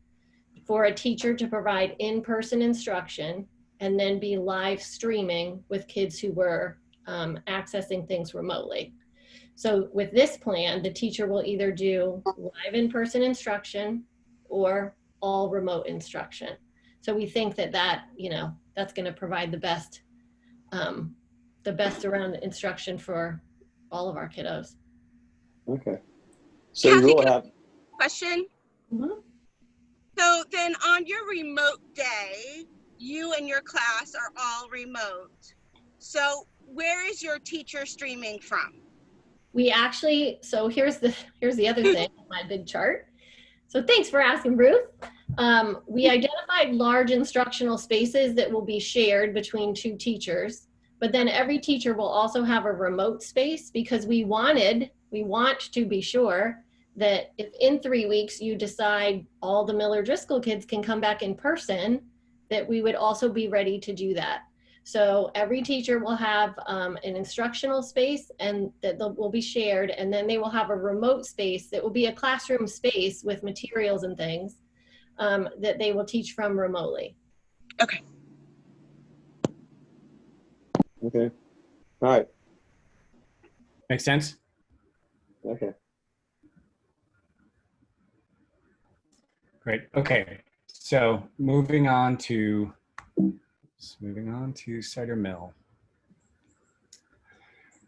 for a teacher to provide in-person instruction and then be live streaming with kids who were accessing things remotely. So with this plan, the teacher will either do live in-person instruction or all remote instruction. So we think that that's going to provide the best around instruction for all of our kiddos. Okay. So Kathy, you will can I have question? Mhm. So then on your remote day, you and your class are all remote. So where is your teacher streaming from? We actually, so here's the other thing, my big chart. So thanks for asking, Ruth. We identified large instructional spaces that will be shared between 2 teachers, but then every teacher will also have a remote space, because we want to be sure that if in 3 weeks you decide all the Miller-Driscolle kids can come back in person, that we would also be ready to do that. So every teacher will have an instructional space, and that will be shared, and then they will have a remote space that will be a classroom space with materials and things that they will teach from remotely. Okay. Okay. All right. Make sense? Okay. Great. Okay. So moving on to Cider Mill.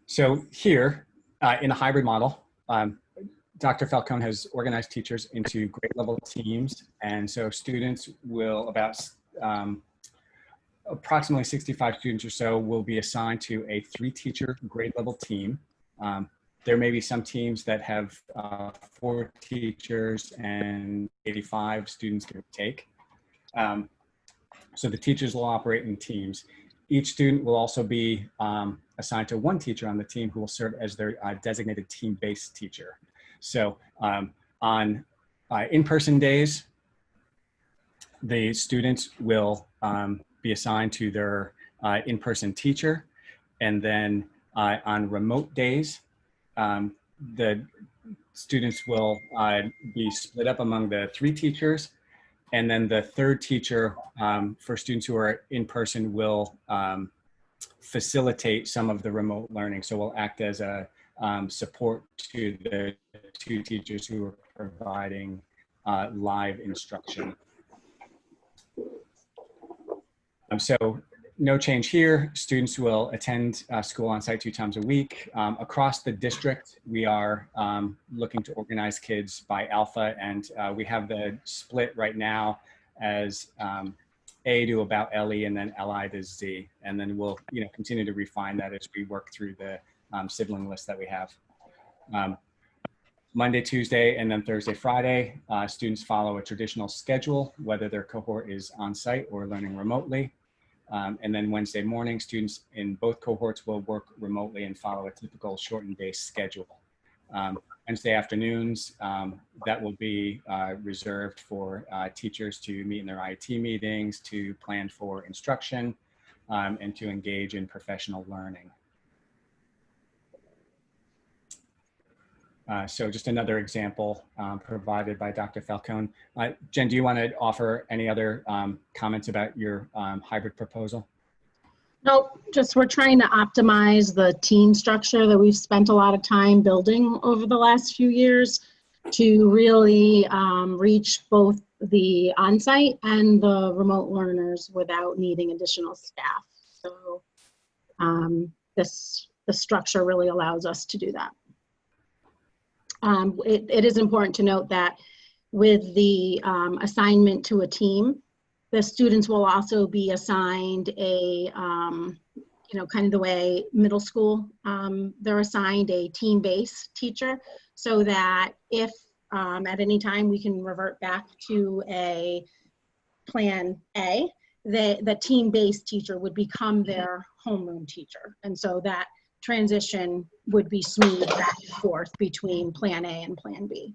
So here in a hybrid model, Dr. Falcone has organized teachers into grade level teams. And so students will, approximately 65 students or so, will be assigned to a 3-teacher grade level team. There may be some teams that have 4 teachers and 85 students, give or take. So the teachers will operate in teams. Each student will also be assigned to 1 teacher on the team who will serve as their designated team-based teacher. So on in-person days, the students will be assigned to their in-person teacher. And then on remote days, the students will be split up among the 3 teachers. And then the 3rd teacher for students who are in person will facilitate some of the remote learning. So we'll act as a support to the 2 teachers who are providing live instruction. So no change here. Students will attend school on site 2 times a week. Across the district, we are looking to organize kids by alpha, and we have the split right now as A to about LE and then LI to Z. And then we'll continue to refine that as we work through the sibling list that we have. Monday, Tuesday, and then Thursday, Friday, students follow a traditional schedule, whether their cohort is on site or learning remotely. And then Wednesday morning, students in both cohorts will work remotely and follow a typical shortened day schedule. Wednesday afternoons, that will be reserved for teachers to meet in their IET meetings, to plan for instruction, and to engage in professional learning. So just another example provided by Dr. Falcone. Jen, do you want to offer any other comments about your hybrid proposal? No, just we're trying to optimize the team structure that we've spent a lot of time building over the last few years to really reach both the on-site and the remote learners without needing additional staff. So the structure really allows us to do that. It is important to note that with the assignment to a team, the students will also be assigned a, kind of the way middle school, they're assigned a team-based teacher, so that if at any time we can revert back to a plan A, the team-based teacher would become their homeroom teacher. And so that transition would be smooth back and forth between plan A and plan B.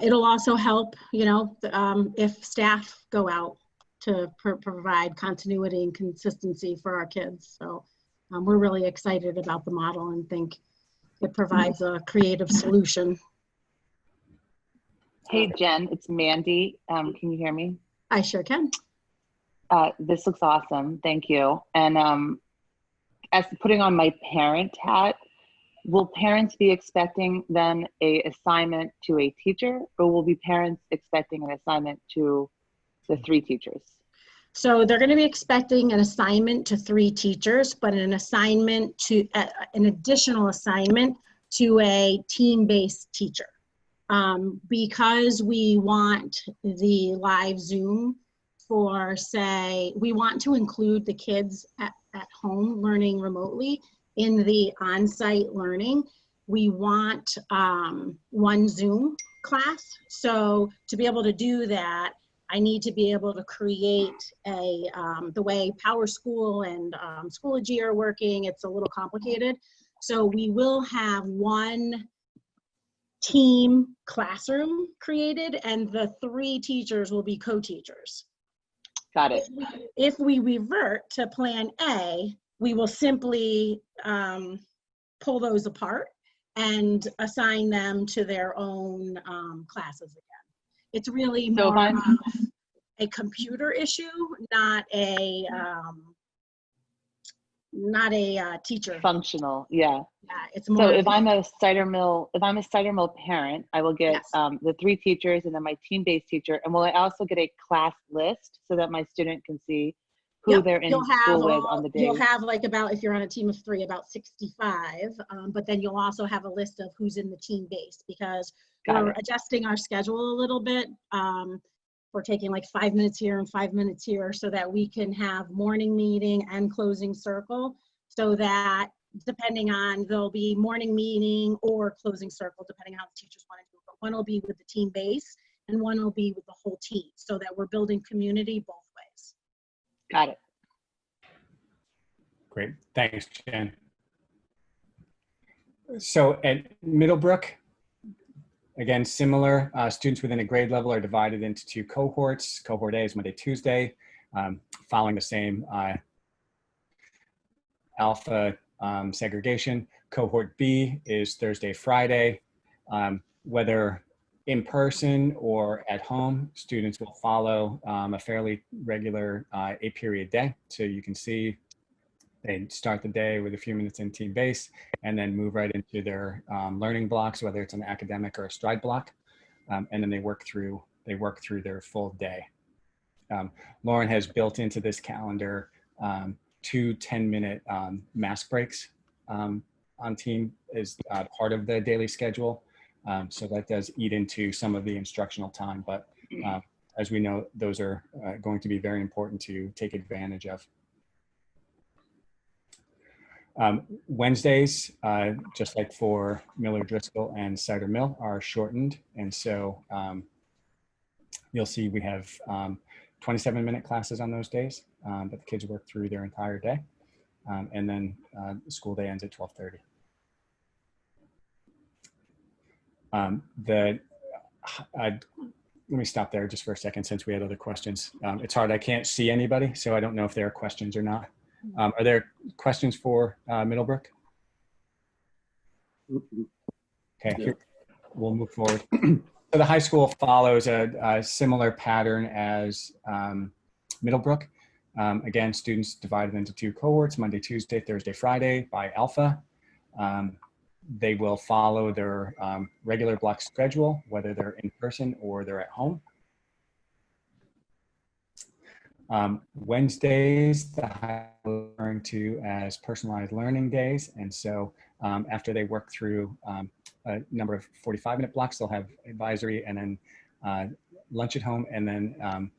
It'll also help, if staff go out to provide continuity and consistency for our kids. So we're really excited about the model and think it provides a creative solution. Hey, Jen, it's Mandy. Can you hear me? I sure can. This looks awesome. Thank you. And as putting on my parent hat, will parents be expecting then a assignment to a teacher, or will be parents expecting an assignment to the 3 teachers? So they're going to be expecting an assignment to 3 teachers, but an assignment to an additional assignment to a team-based teacher. Because we want the live Zoom for, say, we want to include the kids at home learning remotely in the on-site learning. We want one Zoom class. So to be able to do that, I need to be able to create a, the way PowerSchool and Schoology are working, it's a little complicated. So we will have one team classroom created, and the 3 teachers will be co-teachers. Got it. If we revert to plan A, we will simply pull those apart and assign them to their own classes again. It's really more of a computer issue, not a teacher. Functional, yeah. It's more. So if I'm a Cider Mill parent, I will get Yes. the 3 teachers and then my team-based teacher. And will I also get a class list so that my student can see who Yep, they're in you'll have school with on the day? You'll have like about, if you're on a team of 3, about 65, but then you'll also have a list of who's in the team base, because we're adjusting our schedule a little bit. We're taking like 5 minutes here and 5 minutes here so that we can have morning meeting and closing circle, so that depending on, there'll be morning meeting or closing circle, depending on how the teachers want to do it. But one will be with the team base and one will be with the whole team, so that we're building community both ways. Got it. Great, thanks, Jen. So at Middlebrook, again, similar, students within a grade level are divided into 2 cohorts. Cohort A is Monday, Tuesday, following the same alpha segregation. Cohort B is Thursday, Friday. Whether in person or at home, students will follow a fairly regular 8-period day. So you can see they start the day with a few minutes in team base and then move right into their learning blocks, whether it's an academic or a stride block. And then they work through their full day. Lauren has built into this calendar 2 10-minute mask breaks on team as part of the daily schedule. So that does eat into some of the instructional time, but as we know, those are going to be very important to take advantage of. Wednesdays, just like for Miller-Driscolle and Cider Mill, are shortened. And so you'll see we have 27-minute classes on those days, but the kids work through their entire day. And then the school day ends at 12:30. Let me stop there just for a second, since we had other questions. It's hard, I can't see anybody, so I don't know if there are questions or not. Are there questions for Middlebrook? Okay, here, we'll move forward. So the high school follows a similar pattern as Middlebrook. Again, students divided into 2 cohorts, Monday, Tuesday, Thursday, Friday by alpha. They will follow their regular block schedule, whether they're in person or they're at home. Wednesdays, the high school referring to as personalized learning days. And so after they work through a number of 45-minute blocks, they'll have advisory and then lunch at home. And then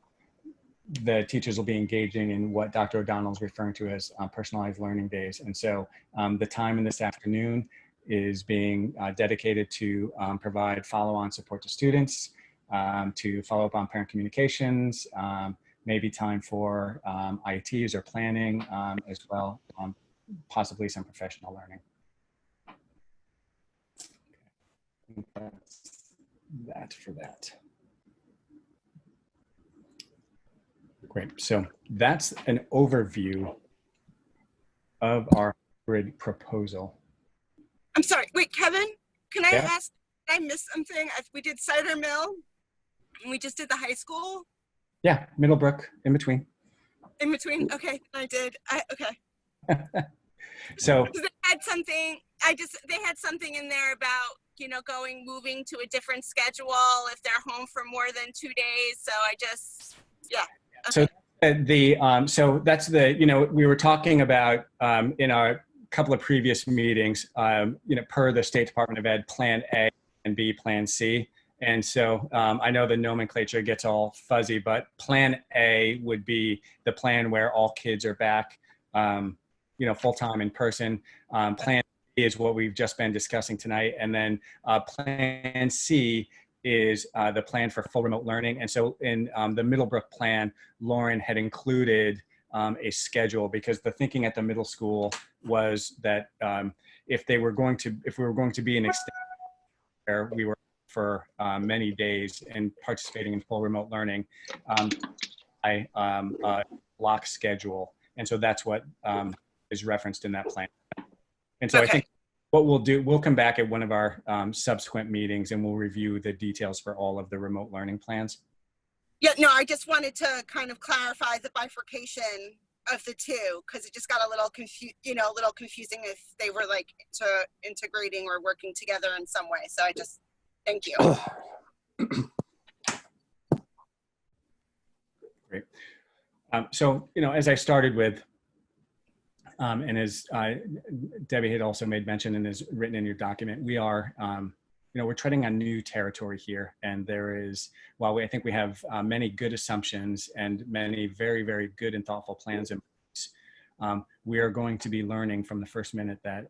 the teachers will be engaging in what Dr. O'Donnell is referring to as personalized learning days. And so the time in this afternoon is being dedicated to provide follow-on support to students, to follow up on parent communications, maybe time for IETs or planning as well, possibly some professional learning. That's that for that. Great, so that's an overview of our hybrid proposal. I'm sorry, wait, Kevin, can I Yeah. ask, did I miss something? We did Cider Mill and we just did the high school. Yeah, Middlebrook in between. In between, okay, I did, okay. So They had something, they had something in there about, you know, moving to a different schedule if they're home for more than 2 days. So I just, yeah. Okay. So so that's the, you know, we were talking about in our couple of previous meetings, per the State Department of Ed, Plan A and B, Plan C. And so I know the nomenclature gets all fuzzy, but Plan A would be the plan where all kids are back, full-time in person. Plan B is what we've just been discussing tonight. And then Plan C is the plan for full remote learning. And so in the Middlebrook plan, Lauren had included a schedule, because the thinking at the middle school was that if we were going to be an extended where we were for many days and participating in full remote learning, block schedule. And so that's what is referenced in that plan. And so I think what we'll do, we'll come back at one of our subsequent meetings and we'll review the details for all of the remote learning plans. Yeah, no, I just wanted to kind of clarify the bifurcation of the two, because it just got a little confusing if they were like integrating or working together in some way. So I just, thank you. Great. So, as I started with, and as Debbie had also made mention and is written in your document, we are, we're treading on new territory here. And there is, while I think we have many good assumptions and many very, very good and thoughtful plans in place, we are going to be learning from the first minute that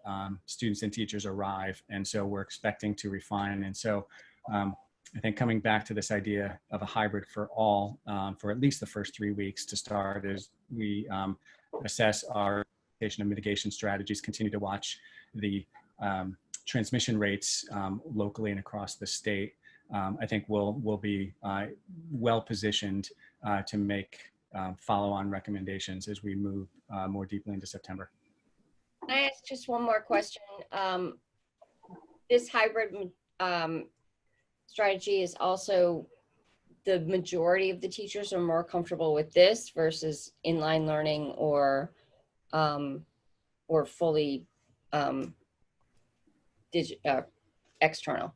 students and teachers arrive. And so we're expecting to refine. And so I think coming back to this idea of a hybrid for all, for at least the first 3 weeks to start, as we assess our and mitigation strategies, continue to watch the transmission rates locally and across the state, I think we'll be well positioned to make follow-on recommendations as we move more deeply into September. Can I ask just one more question? This hybrid strategy is also, the majority of the teachers are more comfortable with this versus inline learning or fully external.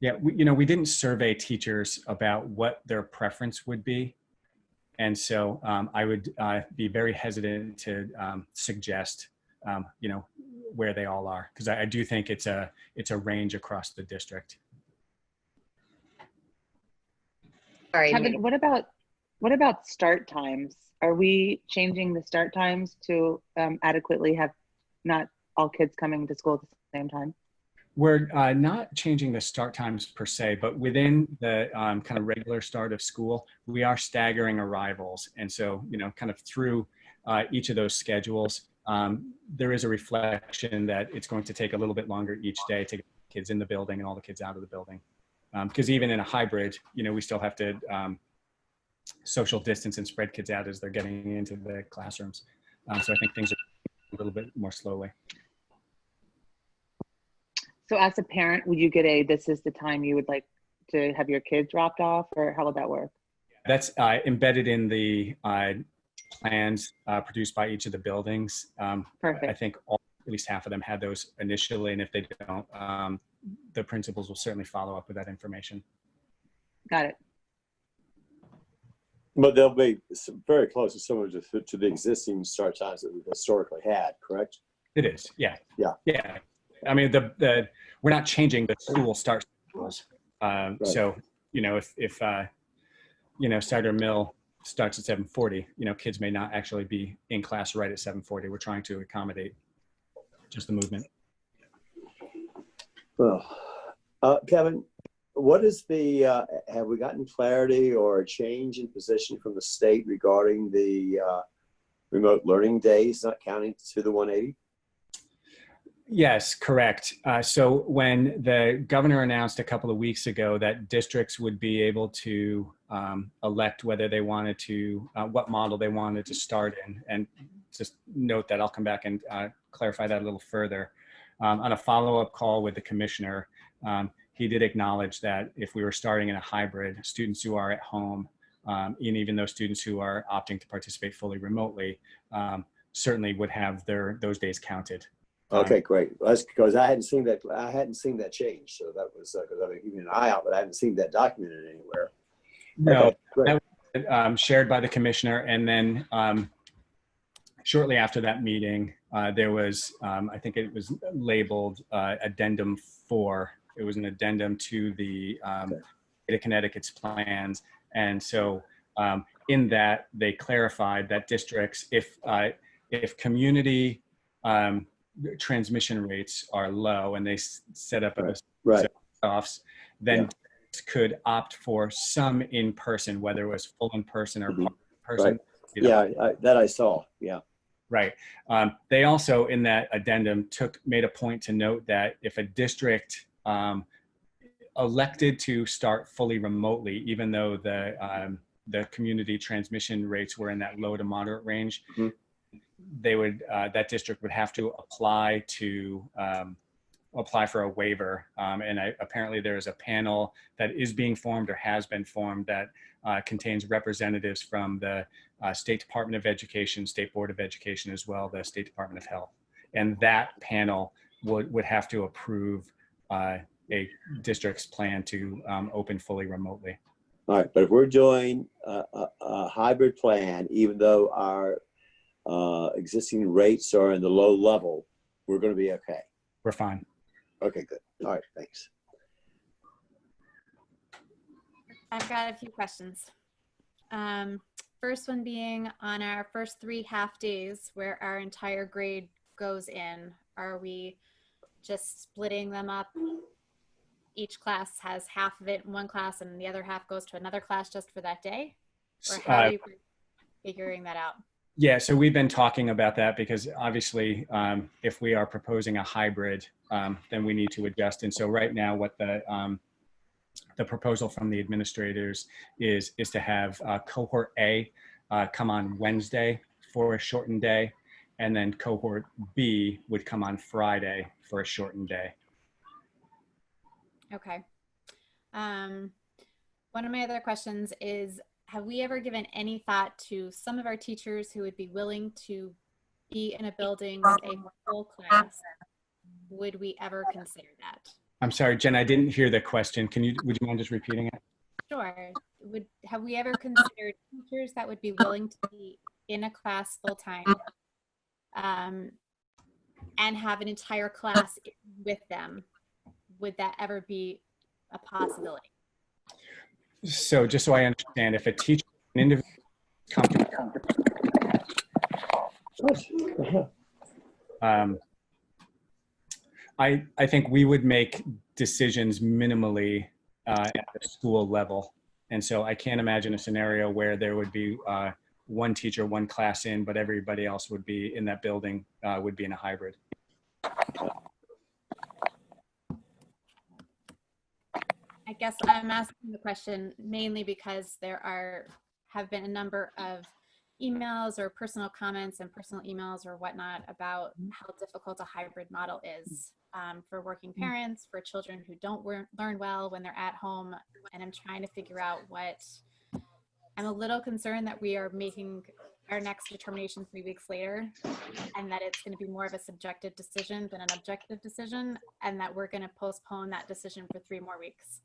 Yeah, we didn't survey teachers about what their preference would be. And so I would be very hesitant to suggest, where they all are, because I do think it's a range across the district. All right. Kevin, what about start times? Are we changing the start times to adequately have not all kids coming to school at the same time? We're not changing the start times per se, but within the kind of regular start of school, we are staggering arrivals. And so, kind of through each of those schedules, there is a reflection that it's going to take a little bit longer each day to get kids in the building and all the kids out of the building. Because even in a hybrid, we still have to social distance and spread kids out as they're getting into the classrooms. So I think things are a little bit more slowly. So as a parent, would you get this is the time you would like to have your kids dropped off, or how would that work? That's embedded in the plans produced by each of the buildings. Perfect. I think at least half of them had those initially, and if they don't, the principals will certainly follow up with that information. Got it. But they'll be very close to similar to the existing start times that we've historically had, correct? It is, yeah. Yeah. Yeah. I mean, we're not changing the school start schedules. Right. So, if Cider Mill starts at 7:40, kids may not actually be in class right at 7:40. We're trying to accommodate just the movement. Well, Kevin, what is have we gotten clarity or a change in position from the state regarding the remote learning days not counting to the 180? Yes, correct. So when the governor announced a couple of weeks ago that districts would be able to elect whether they wanted to, what model they wanted to start in, and just note that I'll come back and clarify that a little further. On a follow-up call with the commissioner, he did acknowledge that if we were starting in a hybrid, students who are at home, and even those students who are opting to participate fully remotely, certainly would have those days counted. Okay, great. That's because I hadn't seen that. I hadn't seen that change. So that was because I've been keeping an eye out, but I hadn't seen that documented anywhere. No, okay, that was shared by the commissioner, and then shortly after that meeting, there was, I think it was labeled Addendum 4. It was an addendum to the State of Connecticut's plans. And so in that, they clarified that districts, if community transmission rates are low and they set up a Right. offs, then could opt for some in-person, whether it was full in-person or part in-person. Right. Yeah, that I saw. Yeah. Right. They also, in that addendum, made a point to note that if a district elected to start fully remotely, even though the community transmission rates were in that low to moderate range, they would that district would have to apply for a waiver. And apparently there is a panel that is being formed or has been formed that contains representatives from the State Department of Education, State Board of Education, as well, the State Department of Health. And that panel would have to approve a district's plan to open fully remotely. All right, but if we're doing a hybrid plan, even though our existing rates are in the low level, we're going to be okay. We're fine. Okay, good. All right, thanks. I've got a few questions. First one being, on our first 3 half days where our entire grade goes in, are we just splitting them up? Each class has half of it in one class and the other half goes to another class just for that day? Or how are you figuring that out? Yeah, so we've been talking about that because obviously if we are proposing a hybrid, then we need to adjust. And so right now what the proposal from the administrators is to have cohort A come on Wednesday for a shortened day, and then cohort B would come on Friday for a shortened day. Okay. One of my other questions is, have we ever given any thought to some of our teachers who would be willing to be in a building with a full class? Would we ever consider that? I'm sorry, Jen, I didn't hear the question. Would you mind just repeating it? Sure. Have we ever considered teachers that would be willing to be in a class full time and have an entire class with them? Would that ever be a possibility? So just so I understand, if a teacher, an individual I think we would make decisions minimally at the school level. And so I can't imagine a scenario where there would be one teacher, one class in, but everybody else would be in that building, would be in a hybrid. I guess I'm asking the question mainly because there have been a number of emails or personal comments and personal emails or whatnot about how difficult a hybrid model is for working parents, for children who don't learn well when they're at home. And I'm trying to figure out I'm a little concerned that we are making our next determination 3 weeks later, and that it's going to be more of a subjective decision than an objective decision, and that we're going to postpone that decision for 3 more weeks.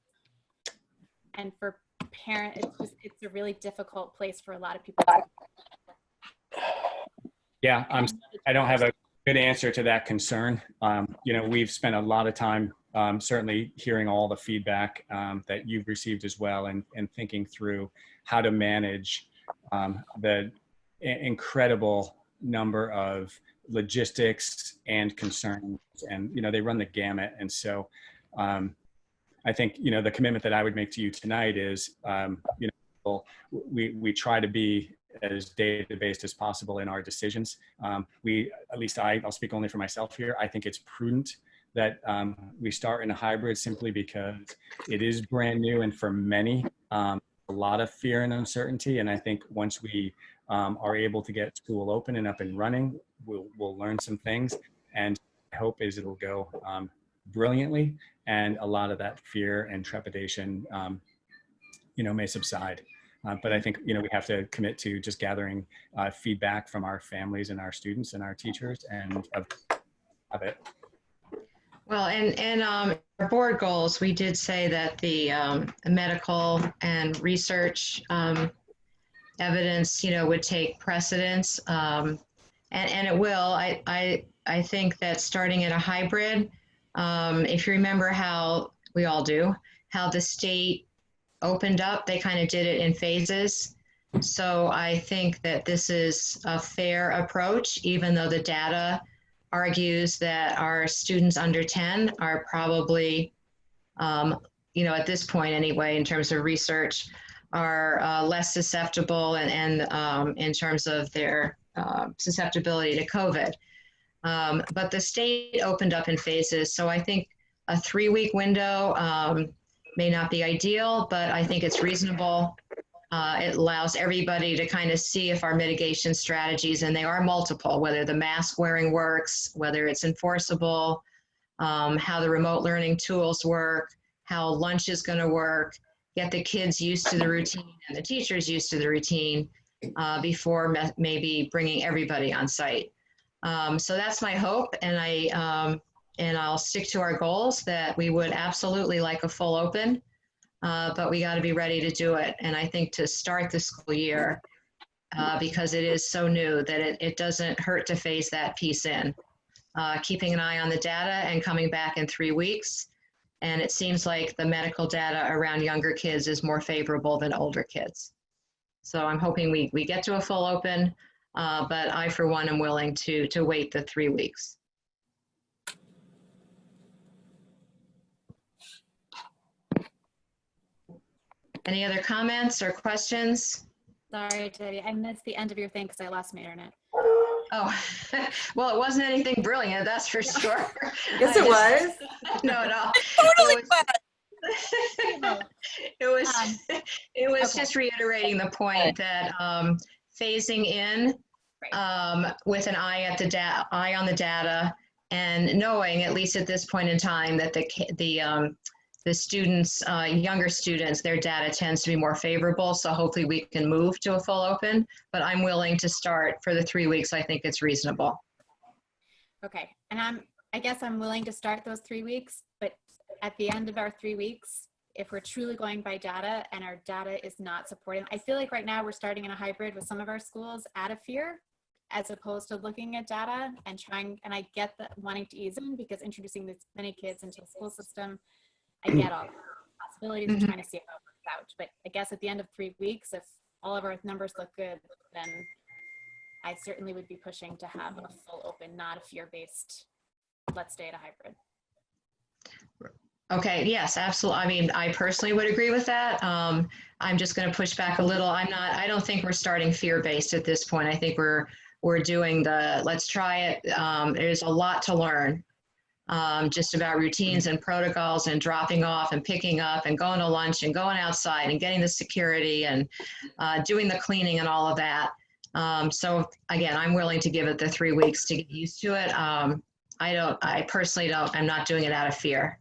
And for parents, it's a really difficult place for a lot of people. Yeah, I don't have a good answer to that concern. We've spent a lot of time certainly hearing all the feedback that you've received as well, and thinking through how to manage the incredible number of logistics and concerns, and they run the gamut. And so I think the commitment that I would make to you tonight is we try to be as data-based as possible in our decisions. I'll speak only for myself here. I think it's prudent that we start in a hybrid simply because it is brand new, and for many, a lot of fear and uncertainty. And I think once we are able to get school open and up and running, we'll learn some things. And my hope is it'll go brilliantly, and a lot of that fear and trepidation, may subside. But I think, we have to commit to just gathering feedback from our families and our students and our teachers, and of it. Well, and our board goals, we did say that the medical and research evidence, would take precedence. And it will. I think that starting at a hybrid, if you remember how we all do, how the state opened up, they kind of did it in phases. So I think that this is a fair approach, even though the data argues that our students under 10 are probably, at this point anyway, in terms of research, are less susceptible and in terms of their susceptibility to COVID. But the state opened up in phases. So I think a 3-week window may not be ideal, but I think it's reasonable. It allows everybody to kind of see if our mitigation strategies, and they are multiple, whether the mask wearing works, whether it's enforceable, how the remote learning tools work, how lunch is going to work, get the kids used to the routine and the teachers used to the routine before maybe bringing everybody on site. So that's my hope, and I'll stick to our goals that we would absolutely like a full open, but we got to be ready to do it. And I think to start the school year, because it is so new, that it doesn't hurt to phase that piece in, keeping an eye on the data and coming back in 3 weeks. And it seems like the medical data around younger kids is more favorable than older kids. So I'm hoping we get to a full open, but I, for one, am willing to wait the 3 weeks. Any other comments or questions? Sorry, Debbie, I missed the end of your thing because I lost my internet. Oh, well, it wasn't anything brilliant, that's for sure. Yes, it was. No. Totally It was just reiterating the point that phasing in with an eye on the data, and knowing, at least at this point in time, that the students, younger students, their data tends to be more favorable. So hopefully we can move to a full open, but I'm willing to start for the 3 weeks. I think it's reasonable. Okay, and I guess I'm willing to start those 3 weeks, but at the end of our 3 weeks, if we're truly going by data and our data is not supporting, I feel like right now we're starting in a hybrid with some of our schools out of fear, as opposed to looking at data and trying, and I get that wanting to ease in, because introducing this many kids into the school system, I get all the possibilities of trying to see how it works out. But I guess at the end of 3 weeks, if all of our numbers look good, then I certainly would be pushing to have a full open, not a fear-based, let's stay at a hybrid. Okay, yes, absolutely. I mean, I personally would agree with that. I'm just going to push back a little. I don't think we're starting fear-based at this point. I think we're doing the, let's try it. There's a lot to learn. Just about routines and protocols and dropping off and picking up and going to lunch and going outside and getting the security and doing the cleaning and all of that. So again, I'm willing to give it the 3 weeks to get used to it. I personally don't, I'm not doing it out of fear,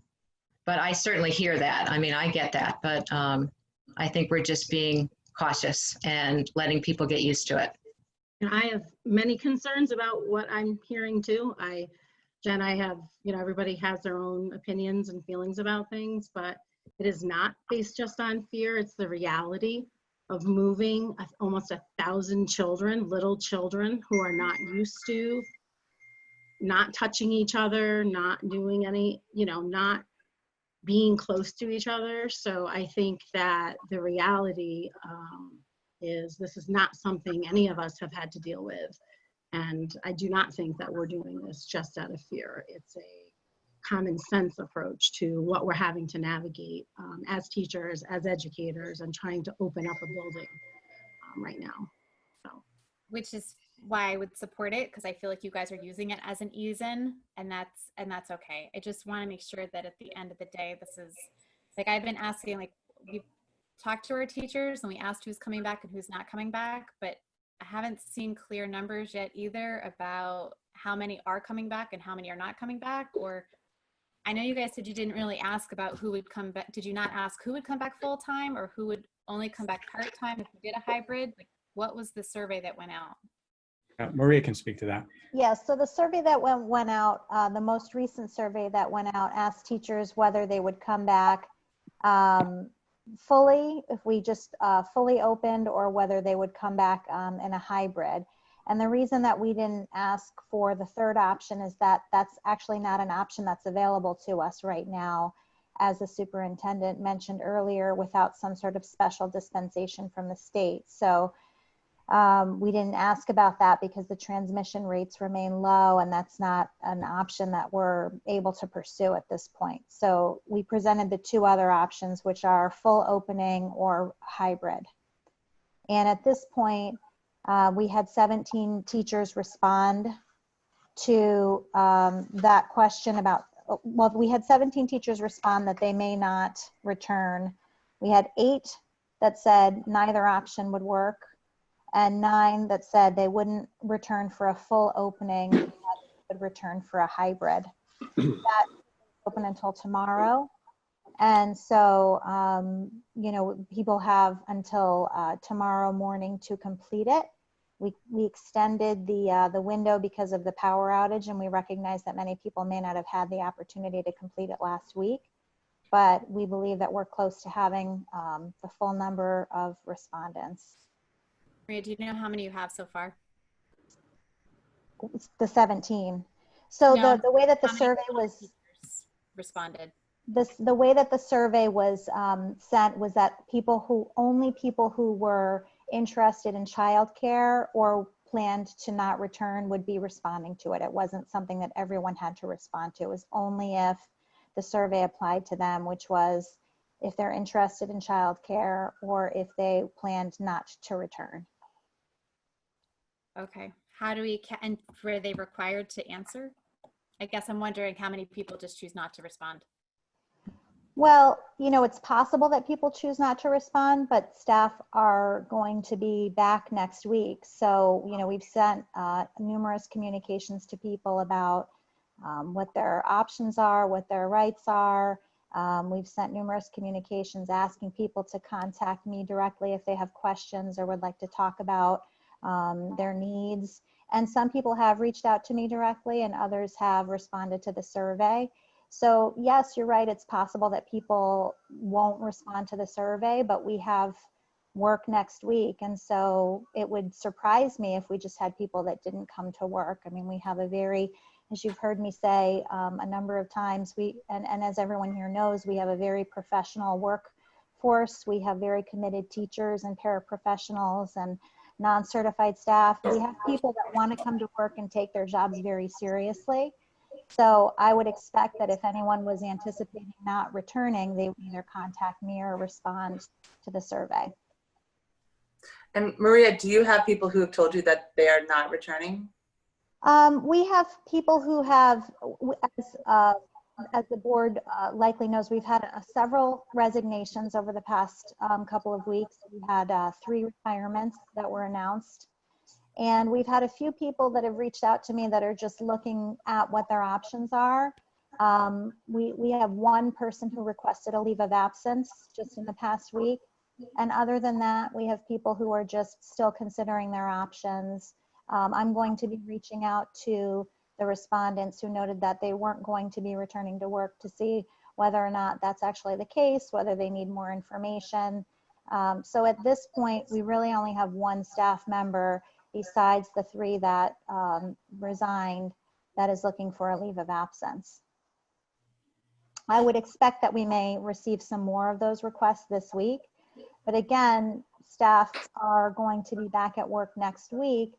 but I certainly hear that. I mean, I get that, but I think we're just being cautious and letting people get used to it. And I have many concerns about what I'm hearing too. Jen, I have, everybody has their own opinions and feelings about things, but it is not based just on fear. It's the reality of moving almost 1,000 children, little children who are not used to not touching each other, not doing any, not being close to each other. So I think that the reality is this is not something any of us have had to deal with. And I do not think that we're doing this just out of fear. It's a common sense approach to what we're having to navigate as teachers, as educators, and trying to open up a building right now. So, which is why I would support it, because I feel like you guys are using it as an ease-in, and that's okay. I just want to make sure that at the end of the day, this is like, I've been asking, like, we've talked to our teachers and we asked who's coming back and who's not coming back, but I haven't seen clear numbers yet either about how many are coming back and how many are not coming back. Or I know you guys said you didn't really ask about who would come back. Did you not ask who would come back full time or who would only come back part time if we did a hybrid? Like, what was the survey that went out? Maria can speak to that. Yes, so the survey that went out, the most recent survey that went out asked teachers whether they would come back fully, if we just fully opened, or whether they would come back in a hybrid. And the reason that we didn't ask for the third option is that that's actually not an option that's available to us right now, as the superintendent mentioned earlier, without some sort of special dispensation from the state. So we didn't ask about that because the transmission rates remain low, and that's not an option that we're able to pursue at this point. So we presented the two other options, which are full opening or hybrid. And at this point, we had 17 teachers respond to that question about, well, we had 17 teachers respond that they may not return. We had 8 that said neither option would work, and 9 that said they wouldn't return for a full opening, but would return for a hybrid. That open until tomorrow. And so, you know, people have until tomorrow morning to complete it. We extended the window because of the power outage, and we recognize that many people may not have had the opportunity to complete it last week, but we believe that we're close to having the full number of respondents. Maria, do you know how many you have so far? It's the 17. So No, the way that the survey was responded. the way that the survey was sent was that only people who were interested in childcare or planned to not return would be responding to it. It wasn't something that everyone had to respond to. It was only if the survey applied to them, which was if they're interested in childcare or if they planned not to return. Okay. How do we, and were they required to answer? I guess I'm wondering how many people just choose not to respond. Well, you know, it's possible that people choose not to respond, but staff are going to be back next week. So, you know, we've sent numerous communications to people about what their options are, what their rights are. We've sent numerous communications asking people to contact me directly if they have questions or would like to talk about their needs. And some people have reached out to me directly and others have responded to the survey. So yes, you're right. It's possible that people won't respond to the survey, but we have work next week. And so it would surprise me if we just had people that didn't come to work. I mean, we have a very, as you've heard me say a number of times, and as everyone here knows, we have a very professional workforce. We have very committed teachers and paraprofessionals and non-certified staff. We have people that want to come to work and take their jobs very seriously. So I would expect that if anyone was anticipating not returning, they would either contact me or respond to the survey. And Maria, do you have people who have told you that they are not returning? We have people who have, as the board likely knows, we've had several resignations over the past couple of weeks. We had 3 retirements that were announced. And we've had a few people that have reached out to me that are just looking at what their options are. We have one person who requested a leave of absence just in the past week. And other than that, we have people who are just still considering their options. I'm going to be reaching out to the respondents who noted that they weren't going to be returning to work to see whether or not that's actually the case, whether they need more information. So at this point, we really only have one staff member besides the 3 that resigned that is looking for a leave of absence. I would expect that we may receive some more of those requests this week. But again, staff are going to be back at work next week.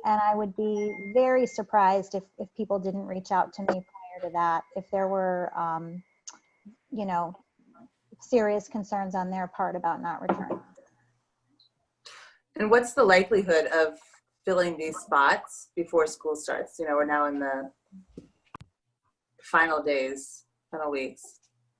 And I would be very surprised if people didn't reach out to me prior to that, if there were, you know, serious concerns on their part about not returning. And what's the likelihood of filling these spots before school starts? You know, we're now in the final weeks.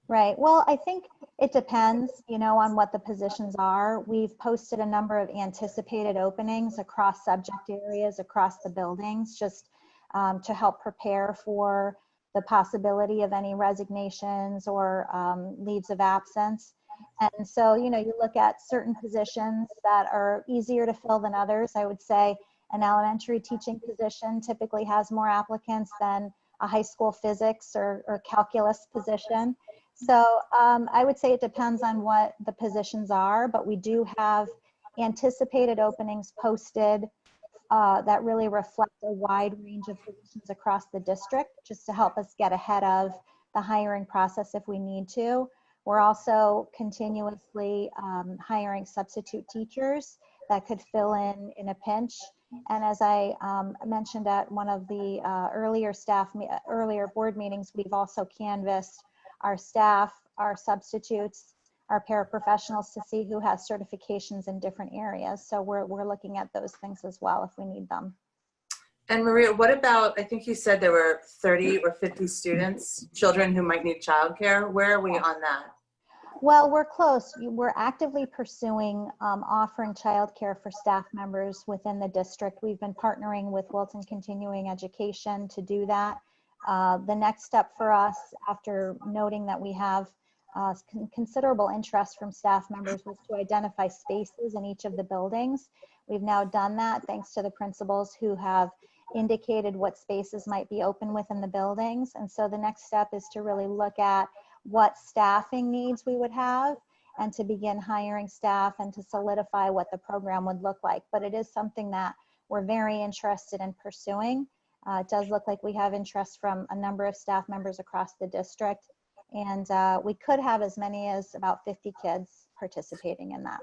Right. Well, I think it depends, you know, on what the positions are. We've posted a number of anticipated openings across subject areas, across the buildings, just to help prepare for the possibility of any resignations or leaves of absence. And so, you know, you look at certain positions that are easier to fill than others. I would say an elementary teaching position typically has more applicants than a high school physics or calculus position. So I would say it depends on what the positions are, but we do have anticipated openings posted that really reflect a wide range of positions across the district, just to help us get ahead of the hiring process if we need to. We're also continuously hiring substitute teachers that could fill in a pinch. And as I mentioned at one of the earlier board meetings, we've also canvassed our staff, our substitutes, our paraprofessionals to see who has certifications in different areas. So we're looking at those things as well if we need them. And Maria, what about, I think you said there were 30 or 50 students, children who might need childcare. Where are we on that? Well, we're close. We're actively pursuing offering childcare for staff members within the district. We've been partnering with Wilton Continuing Education to do that. The next step for us, after noting that we have considerable interest from staff members, was to identify spaces in each of the buildings. We've now done that thanks to the principals who have indicated what spaces might be open within the buildings. And so the next step is to really look at what staffing needs we would have and to begin hiring staff and to solidify what the program would look like. But it is something that we're very interested in pursuing. It does look like we have interest from a number of staff members across the district, and we could have as many as about 50 kids participating in that.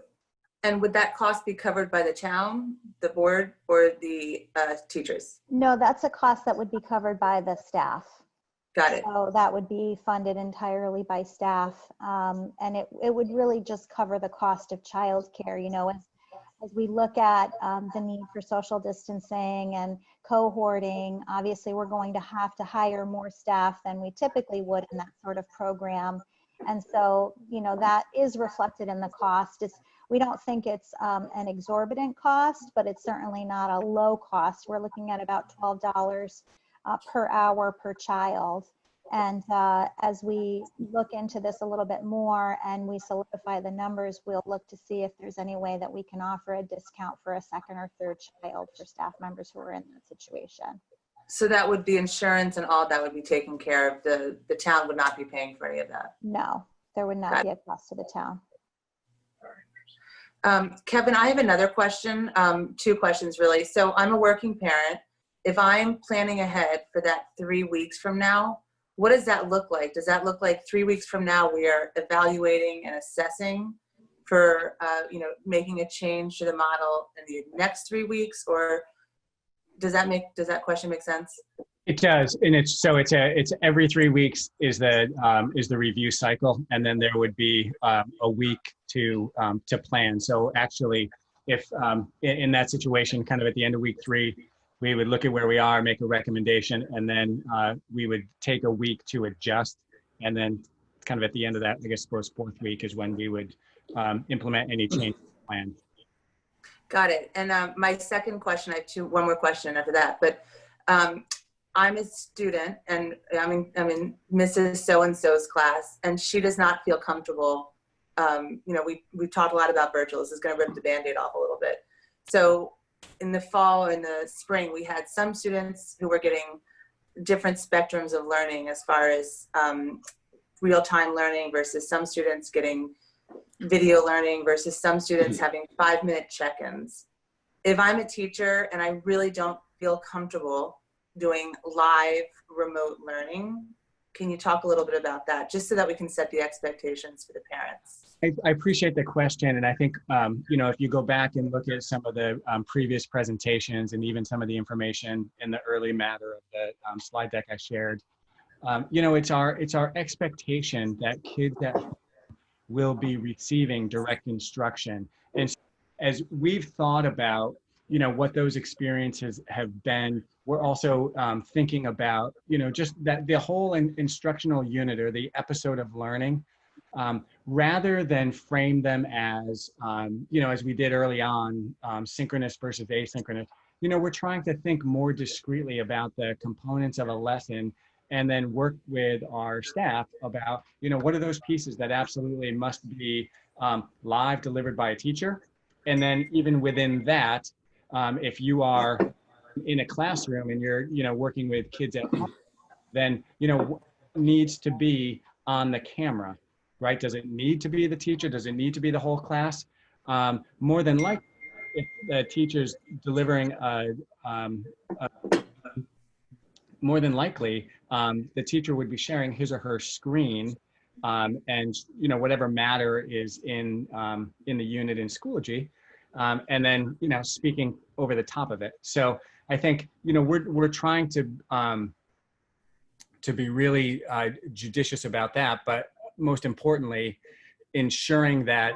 And would that cost be covered by the town, the board, or the teachers? No, that's a cost that would be covered by the staff. Got it. So that would be funded entirely by staff. And it would really just cover the cost of childcare. You know, as we look at the need for social distancing and cohorting, obviously we're going to have to hire more staff than we typically would in that sort of program. And so, you know, that is reflected in the cost. We don't think it's an exorbitant cost, but it's certainly not a low cost. We're looking at about $12 per hour per child. And as we look into this a little bit more and we solidify the numbers, we'll look to see if there's any way that we can offer a discount for a second or third child for staff members who are in that situation. So that would be insurance and all that would be taken care of. The town would not be paying for any of that. No, there would not be a cost to the town. Kevin, I have another question, 2 questions really. So I'm a working parent. If I'm planning ahead for that 3 weeks from now, what does that look like? Does that look like 3 weeks from now we are evaluating and assessing for you know, making a change to the model in the next 3 weeks, or does that question make sense? It does, and it's every 3 weeks is the review cycle, and then there would be a week to plan. So actually, if in that situation, kind of at the end of week 3, we would look at where we are, make a recommendation, and then we would take a week to adjust, and then kind of at the end of that, I guess, suppose 4th week is when we would implement any change to the plan. Got it. And my second question, I have one more question after that, but I'm a student and I'm in Mrs. So-and-so's class, and she does not feel comfortable. You know, we've talked a lot about virtual. This is going to rip the Band-Aid off a little bit. So in the fall and the spring, we had some students who were getting different spectrums of learning as far as real-time learning versus some students getting video learning versus some students having 5-minute check-ins. If I'm a teacher and I really don't feel comfortable doing live remote learning, can you talk a little bit about that, just so that we can set the expectations for the parents? I appreciate the question, and I think you know, if you go back and look at some of the previous presentations and even some of the information in the early matter of the slide deck I shared, you know, it's our expectation that kids that will be receiving direct instruction, and as we've thought about, you know, what those experiences have been, we're also thinking about, you know, just that the whole instructional unit or the episode of learning, rather than frame them as, you know, as we did early on, synchronous versus asynchronous, you know, we're trying to think more discreetly about the components of a lesson and then work with our staff about, you know, what are those pieces that absolutely must be live delivered by a teacher. And then even within that, if you are in a classroom and you're, you know, working with kids at home, then, you know, what needs to be on the camera, right? Does it need to be the teacher? Does it need to be the whole class? More than likely, if the teacher's delivering more than likely, the teacher would be sharing his or her screen, and whatever matter is in the unit in Schoology, and then speaking over the top of it. So I think we're trying to be really judicious about that, but most importantly, ensuring that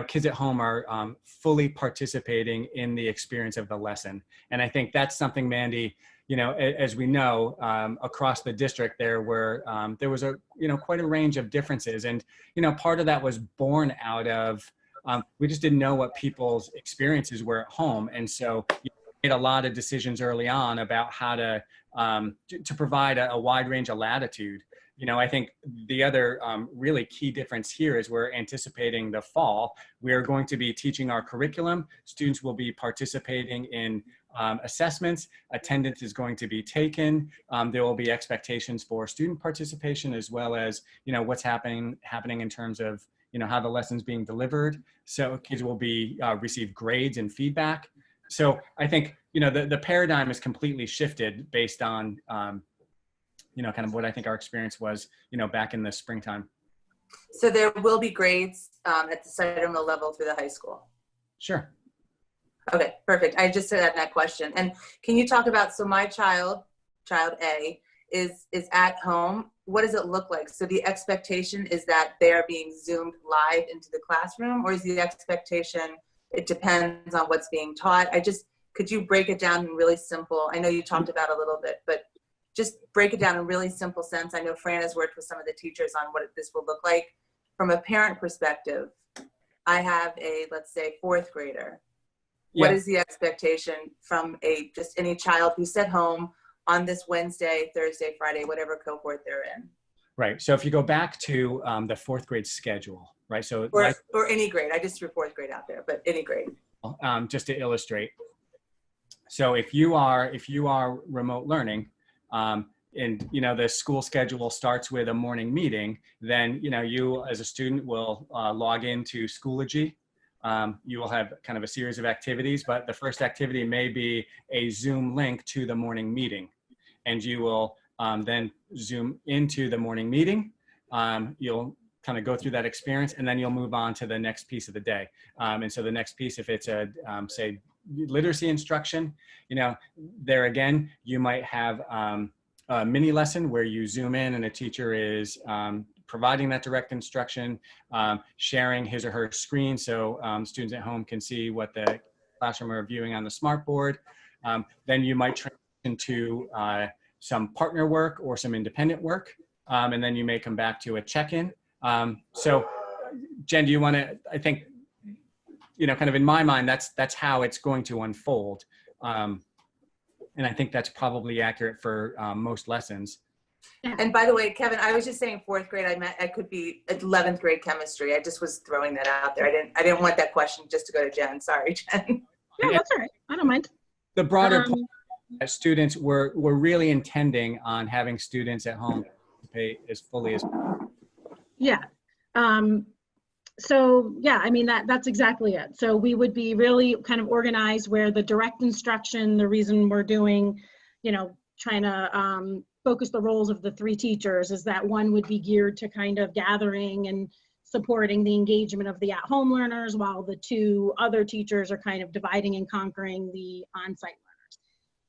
kids at home are fully participating in the experience of the lesson. And I think that's something, Mandy, as we know, across the district, there was a quite a range of differences, and part of that was born out of we just didn't know what people's experiences were at home, and so we made a lot of decisions early on about how to provide a wide range of latitude. I think the other really key difference here is we're anticipating the fall. We're going to be teaching our curriculum. Students will be participating in assessments. Attendance is going to be taken. There will be expectations for student participation, as well as what's happening in terms of how the lesson's being delivered. So kids will be receive grades and feedback. So I think the paradigm is completely shifted based on kind of what I think our experience was, back in the springtime. So there will be grades at the Seidermill level through the high school? Sure. Okay, perfect. I just had that question. And can you talk about, so my child A, is at home. What does it look like? So the expectation is that they're being zoomed live into the classroom, or is the expectation, it depends on what's being taught? Could you break it down in really simple, I know you talked about a little bit, but just break it down in really simple sense. I know Fran has worked with some of the teachers on what this will look like. From a parent perspective, I have a, let's say, 4th grader. Yeah. What is the expectation from just any child who's at home on this Wednesday, Thursday, Friday, whatever cohort they're in? Right. So if you go back to the 4th grade schedule, right? So or any grade. I just threw 4th grade out there, but any grade. Just to illustrate. So if you are remote learning, and the school schedule starts with a morning meeting, then you as a student will log into Schoology. You will have kind of a series of activities, but the first activity may be a Zoom link to the morning meeting, and you will then zoom into the morning meeting. You'll kind of go through that experience, and then you'll move on to the next piece of the day. And so the next piece, if it's a say literacy instruction, there again, you might have a mini lesson where you zoom in and a teacher is providing that direct instruction, sharing his or her screen so students at home can see what the classroom are viewing on the smart board. Then you might transition to some partner work or some independent work, and then you may come back to a check-in. So Jen, do you want to, I think, kind of in my mind, that's how it's going to unfold. And I think that's probably accurate for most lessons. And by the way, Kevin, I was just saying 4th grade. I meant I could be 11th grade chemistry. I just was throwing that out there. I didn't want that question just to go to Jen. Sorry, Jen. Yeah, that's all right. I don't mind. The broader point, students were really intending on having students at home participate as fully as possible. Yeah. So yeah, I mean, that's exactly it. So we would be really kind of organized where the direct instruction, the reason we're doing, trying to focus the roles of the 3 teachers is that one would be geared to kind of gathering and supporting the engagement of the at-home learners, while the 2 other teachers are kind of dividing and conquering the on-site learners.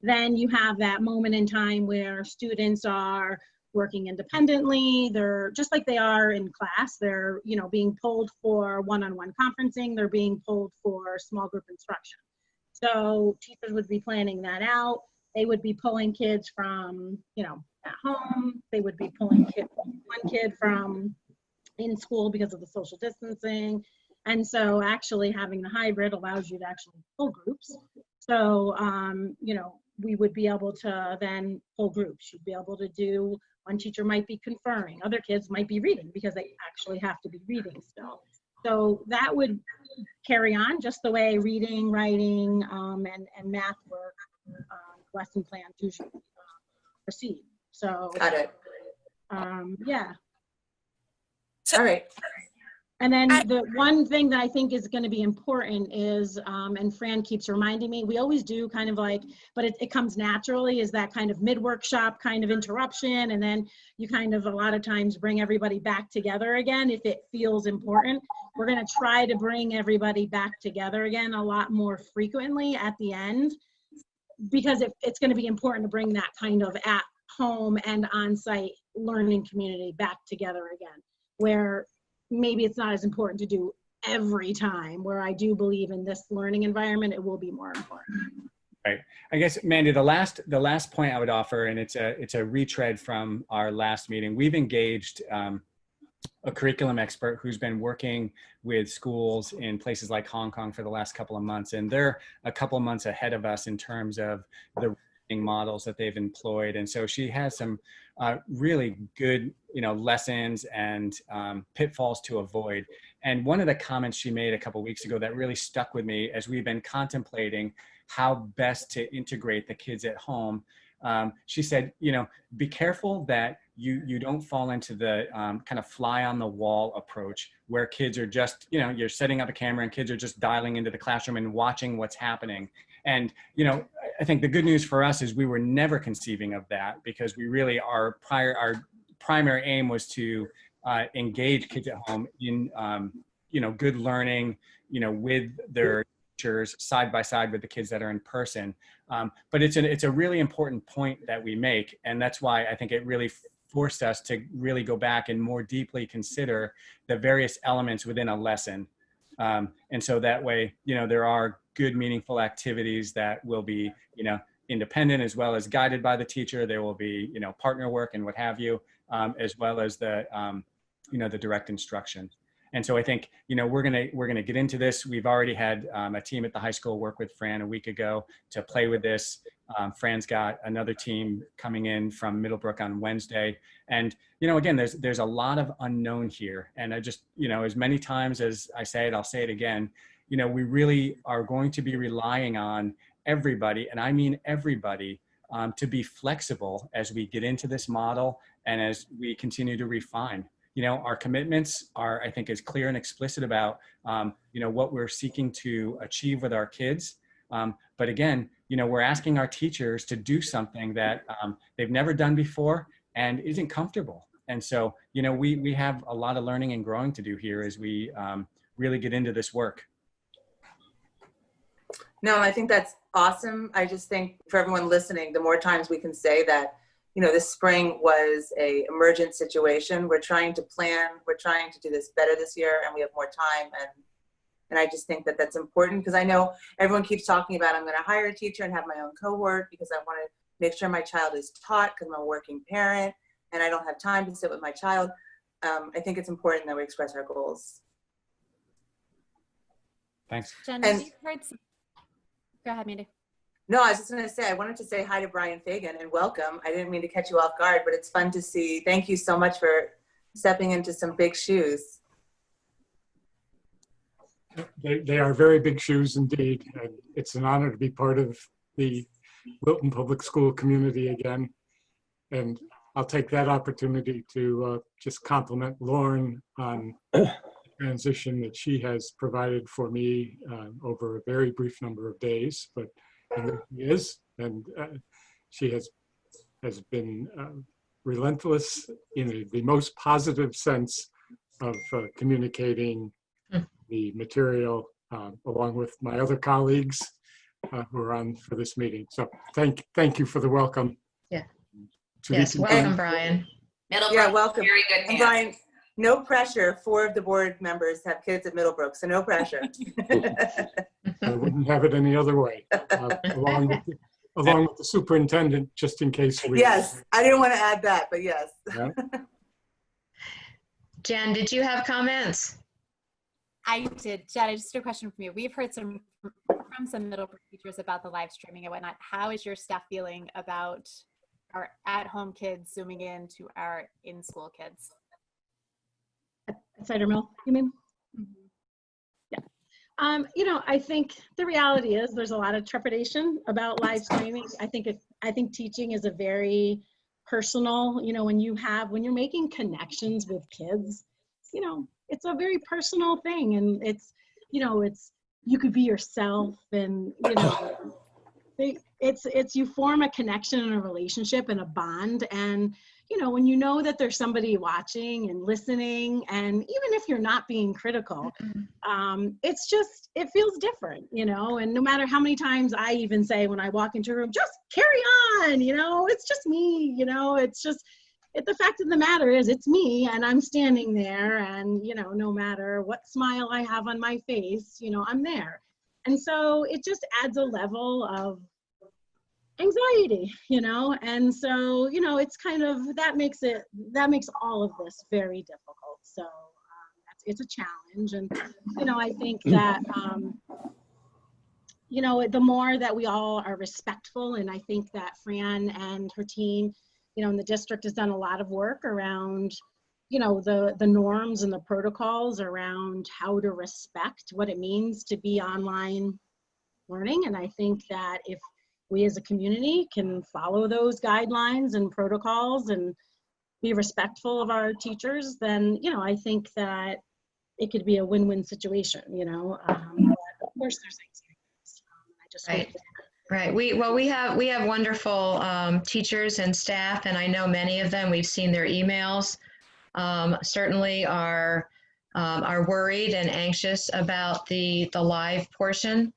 Then you have that moment in time where students are working independently. They're just like they are in class. They're, being pulled for one-on-one conferencing. They're being pulled for small group instruction. So teachers would be planning that out. They would be pulling kids from, at home. They would be pulling one kid from in school because of the social distancing. And so actually having the hybrid allows you to actually pull groups. So, we would be able to then pull groups. You'd be able to do, one teacher might be conferring, other kids might be reading because they actually have to be reading still. So that would carry on just the way reading, writing, and math work, lesson plans usually proceed. So, got it. Yeah. All right. And then the one thing that I think is going to be important is, and Fran keeps reminding me, we always do kind of like, but it comes naturally, is that kind of mid-workshop kind of interruption. And then you kind of a lot of times bring everybody back together again if it feels important. We're going to try to bring everybody back together again a lot more frequently at the end, because it's going to be important to bring that kind of at home and on-site learning community back together again, where maybe it's not as important to do every time, where I do believe in this learning environment, it will be more important. Right. I guess, Mandy, the last point I would offer, and it's a retread from our last meeting. We've engaged a curriculum expert who's been working with schools in places like Hong Kong for the last couple of months, and they're a couple of months ahead of us in terms of the models that they've employed. And so she has some really good, lessons and pitfalls to avoid. And one of the comments she made a couple of weeks ago that really stuck with me as we've been contemplating how best to integrate the kids at home, she said, be careful that you don't fall into the kind of fly on the wall approach where kids are just, you're setting up a camera and kids are just dialing into the classroom and watching what's happening. And, I think the good news for us is we were never conceiving of that, because we really, our primary aim was to engage kids at home in, good learning, with their teachers side by side with the kids that are in person. But it's a really important point that we make. And that's why I think it really forced us to really go back and more deeply consider the various elements within a lesson. And so that way, there are good, meaningful activities that will be, independent as well as guided by the teacher. There will be, partner work and what have you, as well as the, the direct instruction. And so I think, we're gonna get into this. We've already had a team at the high school work with Fran a week ago to play with this. Fran's got another team coming in from Middlebrook on Wednesday. And, again, there's a lot of unknown here. And I just, as many times as I say it, I'll say it again, we really are going to be relying on everybody, and I mean everybody, to be flexible as we get into this model and as we continue to refine. Our commitments are, I think, as clear and explicit about, what we're seeking to achieve with our kids. But again, we're asking our teachers to do something that they've never done before and isn't comfortable. And so, we have a lot of learning and growing to do here as we really get into this work. No, I think that's awesome. I just think for everyone listening, the more times we can say that, this spring was a emergent situation. We're trying to plan, we're trying to do this better this year, and we have more time. And I just think that that's important, because I know everyone keeps talking about, I'm going to hire a teacher and have my own cohort because I want to make sure my child is taught, because I'm a working parent and I don't have time to sit with my child. I think it's important that we express our goals. Thanks. Jen, go ahead, Mandy. No, I was just going to say, I wanted to say hi to Brian Fagan and welcome. I didn't mean to catch you off guard, but it's fun to see. Thank you so much for stepping into some big shoes. They are very big shoes indeed. And it's an honor to be part of the Wilton Public School community again. And I'll take that opportunity to just compliment Lauren on the transition that she has provided for me over a very brief number of days, but she is, and she has been relentless in the most positive sense of communicating the material along with my other colleagues who are on for this meeting. So thank you for the welcome. Yeah. Yes, welcome, Brian. Yeah, welcome. Very good. And Brian, no pressure. 4 of the board members have kids at Middlebrook, so no pressure. I wouldn't have it any other way. Along with the superintendent, just in case we. Yes, I didn't want to add that, but yes. Yeah. Jen, did you have comments? I did. Jen, I just had a question from you. We've heard from some Middlebrook teachers about the live streaming and whatnot. How is your staff feeling about our at-home kids zooming in to our in-school kids? At Cider Mill, you mean? Mm-hmm. Yeah. I think the reality is there's a lot of trepidation about live streaming. I think teaching is a very personal, when you're making connections with kids, it's a very personal thing, and it's, you know, it's, you could be yourself, and, you know, it's you form a connection and a relationship and a bond, and, you know, when you know that there's somebody watching and listening, and even if you're not being critical, it's just, it feels different, you know. And no matter how many times I even say when I walk into a room, just carry on, you know, it's just me, you know, it's just, the fact of the matter is it's me, and I'm standing there, and, you know, no matter what smile I have on my face, you know, I'm there. And so it just adds a level of anxiety, you know. And so, you know, it's kind of, that makes all of this very difficult. So it's a challenge. And, you know, I think that, you know, the more that we all are respectful, and I think that Fran and her team, you know, in the district has done a lot of work around, you know, the norms and the protocols around how to respect what it means to be online learning. And I think that if we as a community can follow those guidelines and protocols and be respectful of our teachers, then, you know, I think that it could be a win-win situation, you know. But of course there's things like this. I just hope that, Right. We have wonderful teachers and staff, and I know many of them. We've seen their emails. Certainly are worried and anxious about the live portion.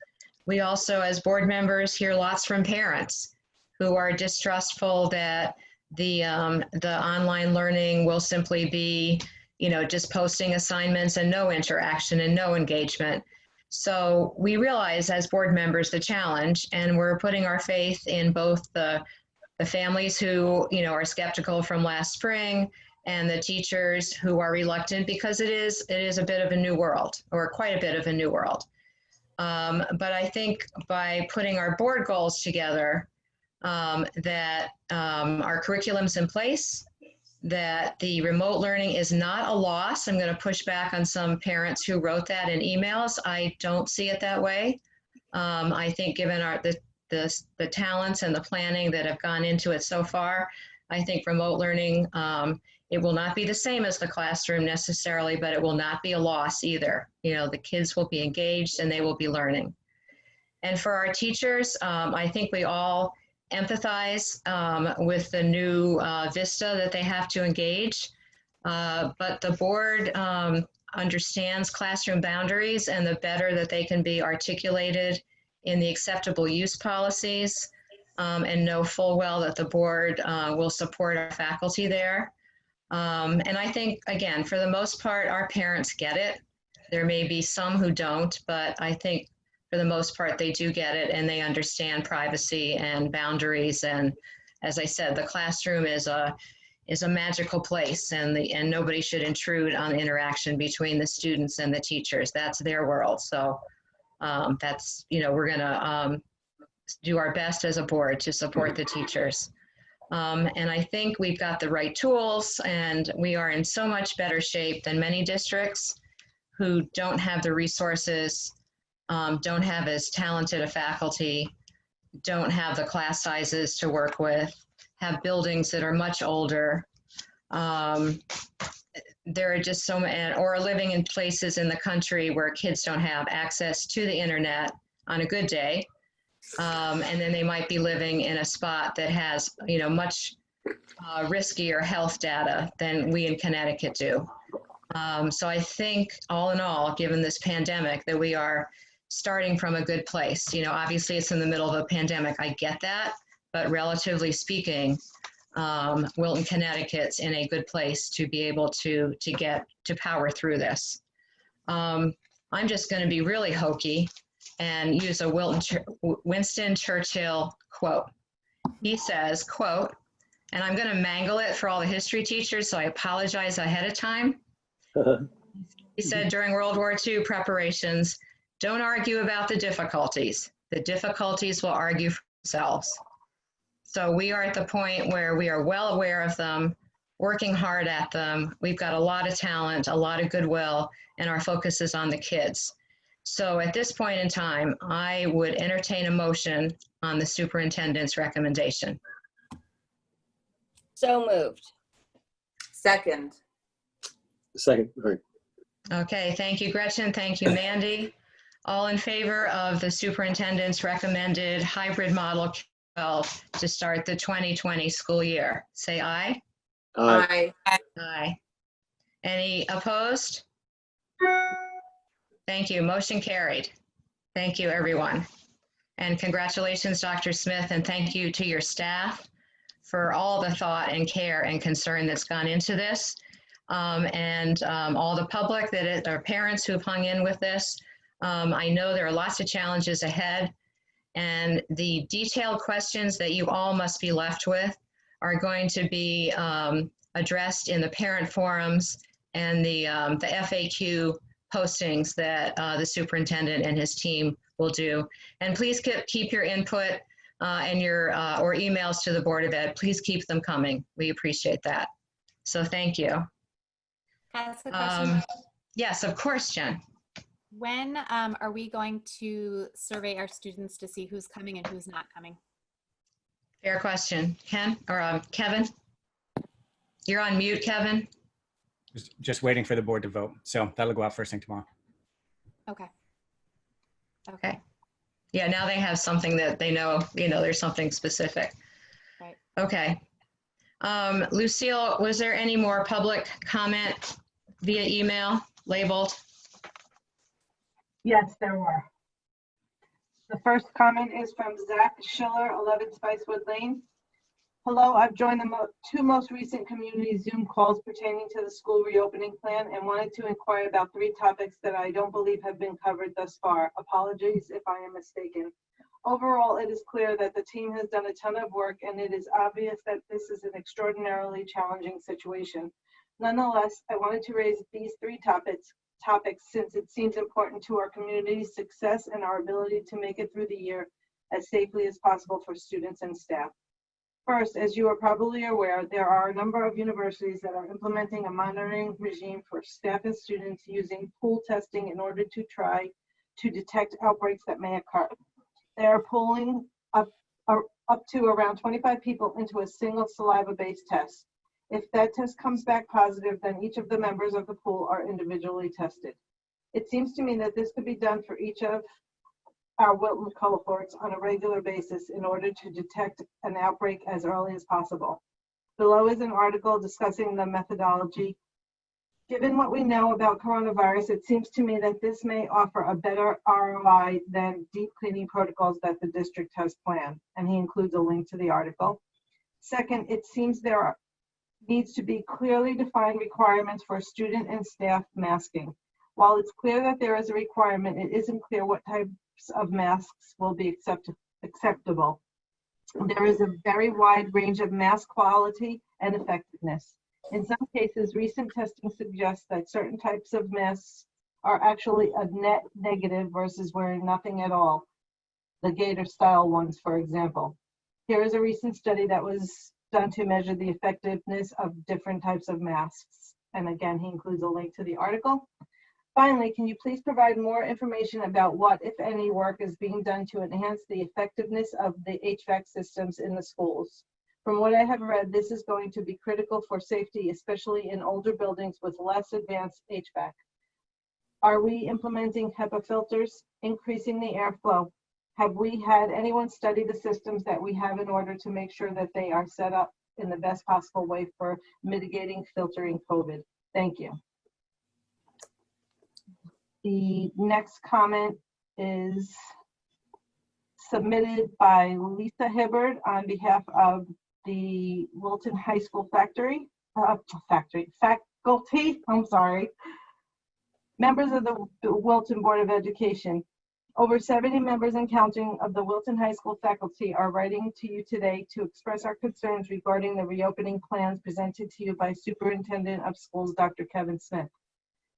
We also, as board members, hear lots from parents who are distrustful that the online learning will simply be, you know, just posting assignments and no interaction and no engagement. So we realize as board members the challenge, and we're putting our faith in both the families who, you know, are skeptical from last spring, and the teachers who are reluctant, because it is a bit of a new world, or quite a bit of a new world. But I think by putting our board goals together, that our curriculum's in place, that the remote learning is not a loss. I'm going to push back on some parents who wrote that in emails. I don't see it that way. I think given the talents and the planning that have gone into it so far, I think remote learning, it will not be the same as the classroom necessarily, but it will not be a loss either. You know, the kids will be engaged and they will be learning. And for our teachers, I think we all empathize with the new vista that they have to engage. But the board understands classroom boundaries, and the better that they can be articulated in the acceptable use policies, and know full well that the board will support our faculty there. And I think, again, for the most part, our parents get it. There may be some who don't, but I think for the most part, they do get it, and they understand privacy and boundaries. And as I said, the classroom is a magical place, and nobody should intrude on interaction between the students and the teachers. That's their world. So that's, you know, we're gonna do our best as a board to support the teachers. And I think we've got the right tools, and we are in so much better shape than many districts who don't have the resources, don't have as talented a faculty, don't have the class sizes to work with, have buildings that are much older. There are just so many, or living in places in the country where kids don't have access to the internet on a good day. And then they might be living in a spot that has, you know, much riskier health data than we in Connecticut do. So I think all in all, given this pandemic, that we are starting from a good place. You know, obviously it's in the middle of a pandemic, I get that, but relatively speaking, Wilton, Connecticut's in a good place to be able to power through this. I'm just going to be really hokey and use a Winston Churchill quote. He says, quote, and I'm going to mangle it for all the history teachers, so I apologize ahead of time. He said during World War II preparations, don't argue about the difficulties. The difficulties will argue for themselves. So we are at the point where we are well aware of them, working hard at them. We've got a lot of talent, a lot of goodwill, and our focus is on the kids. So at this point in time, I would entertain a motion on the superintendent's recommendation. So moved. Second. Second. All right. Okay, thank you, Gretchen. Thank you, Mandy. All in favor of the superintendent's recommended hybrid model K-12 to start the 2020 school year? Say aye. Aye. Aye. Any opposed? Thank you. Motion carried. Thank you, everyone. And congratulations, Dr. Smith, and thank you to your staff for all the thought and care and concern that's gone into this. And all the public our parents who've hung in with this. I know there are lots of challenges ahead, and the detailed questions that you all must be left with are going to be addressed in the parent forums and the FAQ postings that the superintendent and his team will do. And please keep your input and your or emails to the Board of Ed. Please keep them coming. We appreciate that. So thank you. Can I ask a question? Yes, of course, Jen. When are we going to survey our students to see who's coming and who's not coming? Fair question. Ken or Kevin? You're on mute, Kevin. Just waiting for the board to vote. So that'll go out first thing tomorrow. Okay. Okay. Yeah, now they have something that they know, there's something specific. Right. Okay. Lucille, was there any more public comment via email labeled? Yes, there were. The first comment is from Zach Schiller, 11 Spicewood Lane. Hello, I've joined the two most recent community Zoom calls pertaining to the school reopening plan and wanted to inquire about 3 topics that I don't believe have been covered thus far. Apologies if I am mistaken. Overall, it is clear that the team has done a ton of work, and it is obvious that this is an extraordinarily challenging situation. Nonetheless, I wanted to raise these 3 topics since it seems important to our community's success and our ability to make it through the year as safely as possible for students and staff. First, as you are probably aware, there are a number of universities that are implementing a monitoring regime for staff and students using pool testing in order to try to detect outbreaks that may occur. They are pulling up to around 25 people into a single saliva-based test. If that test comes back positive, then each of the members of the pool are individually tested. It seems to me that this could be done for each of our Wilton cohorts on a regular basis in order to detect an outbreak as early as possible. Below is an article discussing the methodology. Given what we know about coronavirus, it seems to me that this may offer a better ROI than deep cleaning protocols that the district has planned, and he includes a link to the article. Second, it seems there needs to be clearly defined requirements for student and staff masking. While it's clear that there is a requirement, it isn't clear what types of masks will be acceptable. There is a very wide range of mask quality and effectiveness. In some cases, recent testing suggests that certain types of masks are actually a net negative versus wearing nothing at all, the gator style ones, for example. Here is a recent study that was done to measure the effectiveness of different types of masks. And again, he includes a link to the article. Finally, can you please provide more information about what, if any, work is being done to enhance the effectiveness of the HVAC systems in the schools? From what I have read, this is going to be critical for safety, especially in older buildings with less advanced HVAC. Are we implementing HEPA filters, increasing the airflow? Have we had anyone study the systems that we have in order to make sure that they are set up in the best possible way for mitigating, filtering COVID? Thank you. The next comment is submitted by Lisa Hibbard on behalf of the Wilton High School faculty, members of the Wilton Board of Education. Over 70 members and counting of the Wilton High School faculty are writing to you today to express our concerns regarding the reopening plans presented to you by Superintendent of Schools, Dr. Kevin Smith.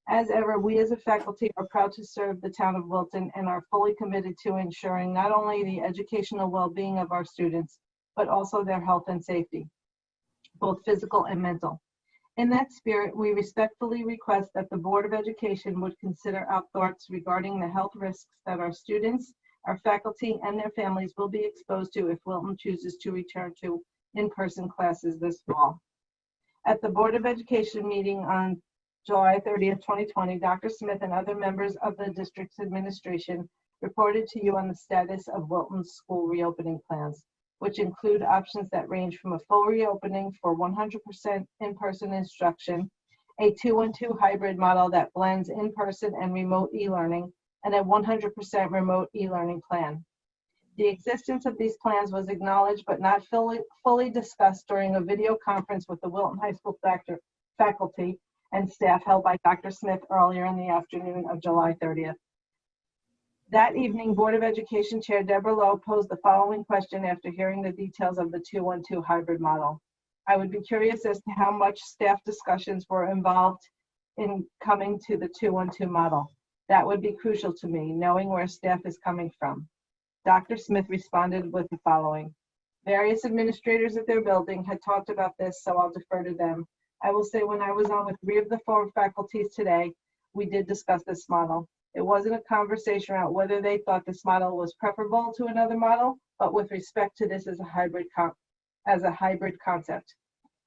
As ever, we as a faculty are proud to serve the town of Wilton and are fully committed to ensuring not only the educational well-being of our students, but also their health and safety, both physical and mental. In that spirit, we respectfully request that the Board of Education would consider our thoughts regarding the health risks that our students, our faculty, and their families will be exposed to if Wilton chooses to return to in-person classes this fall. At the Board of Education meeting on July 30th, 2020, Dr. Smith and other members of the district's administration reported to you on the status of Wilton's school reopening plans, which include options that range from a full reopening for 100% in-person instruction, a 2-1-2 hybrid model that blends in-person and remote e-learning, and a 100% remote e-learning plan. The existence of these plans was acknowledged but not fully discussed during a video conference with the Wilton High School faculty and staff held by Dr. Smith earlier in the afternoon of July 30th. That evening, Board of Education Chair Deborah Lowe posed the following question after hearing the details of the 2-1-2 hybrid model. I would be curious as to how much staff discussions were involved in coming to the 2-1-2 model. That would be crucial to me, knowing where staff is coming from. Dr. Smith responded with the following. Various administrators at their building had talked about this, so I'll defer to them. I will say when I was on with 3 of the 4 faculties today, we did discuss this model. It wasn't a conversation about whether they thought this model was preferable to another model, but with respect to this as a hybrid concept.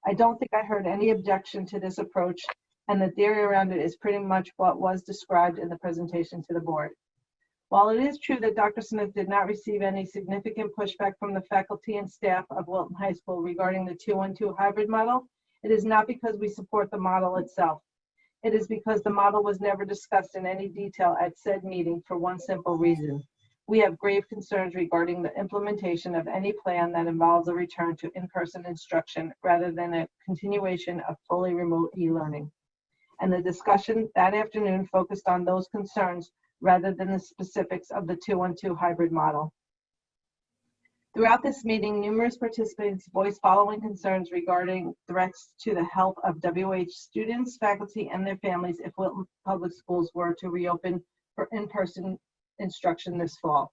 I don't think I heard any objection to this approach, and the theory around it is pretty much what was described in the presentation to the board. While it is true that Dr. Smith did not receive any significant pushback from the faculty and staff of Wilton High School regarding the 2-1-2 hybrid model, it is not because we support the model itself. It is because the model was never discussed in any detail at said meeting for one simple reason. We have grave concerns regarding the implementation of any plan that involves a return to in-person instruction rather than a continuation of fully remote e-learning. And the discussion that afternoon focused on those concerns rather than the specifics of the 2-1-2 hybrid model. Throughout this meeting, numerous participants voiced following concerns regarding threats to the health of WH students, faculty, and their families if Wilton Public Schools were to reopen for in-person instruction this fall.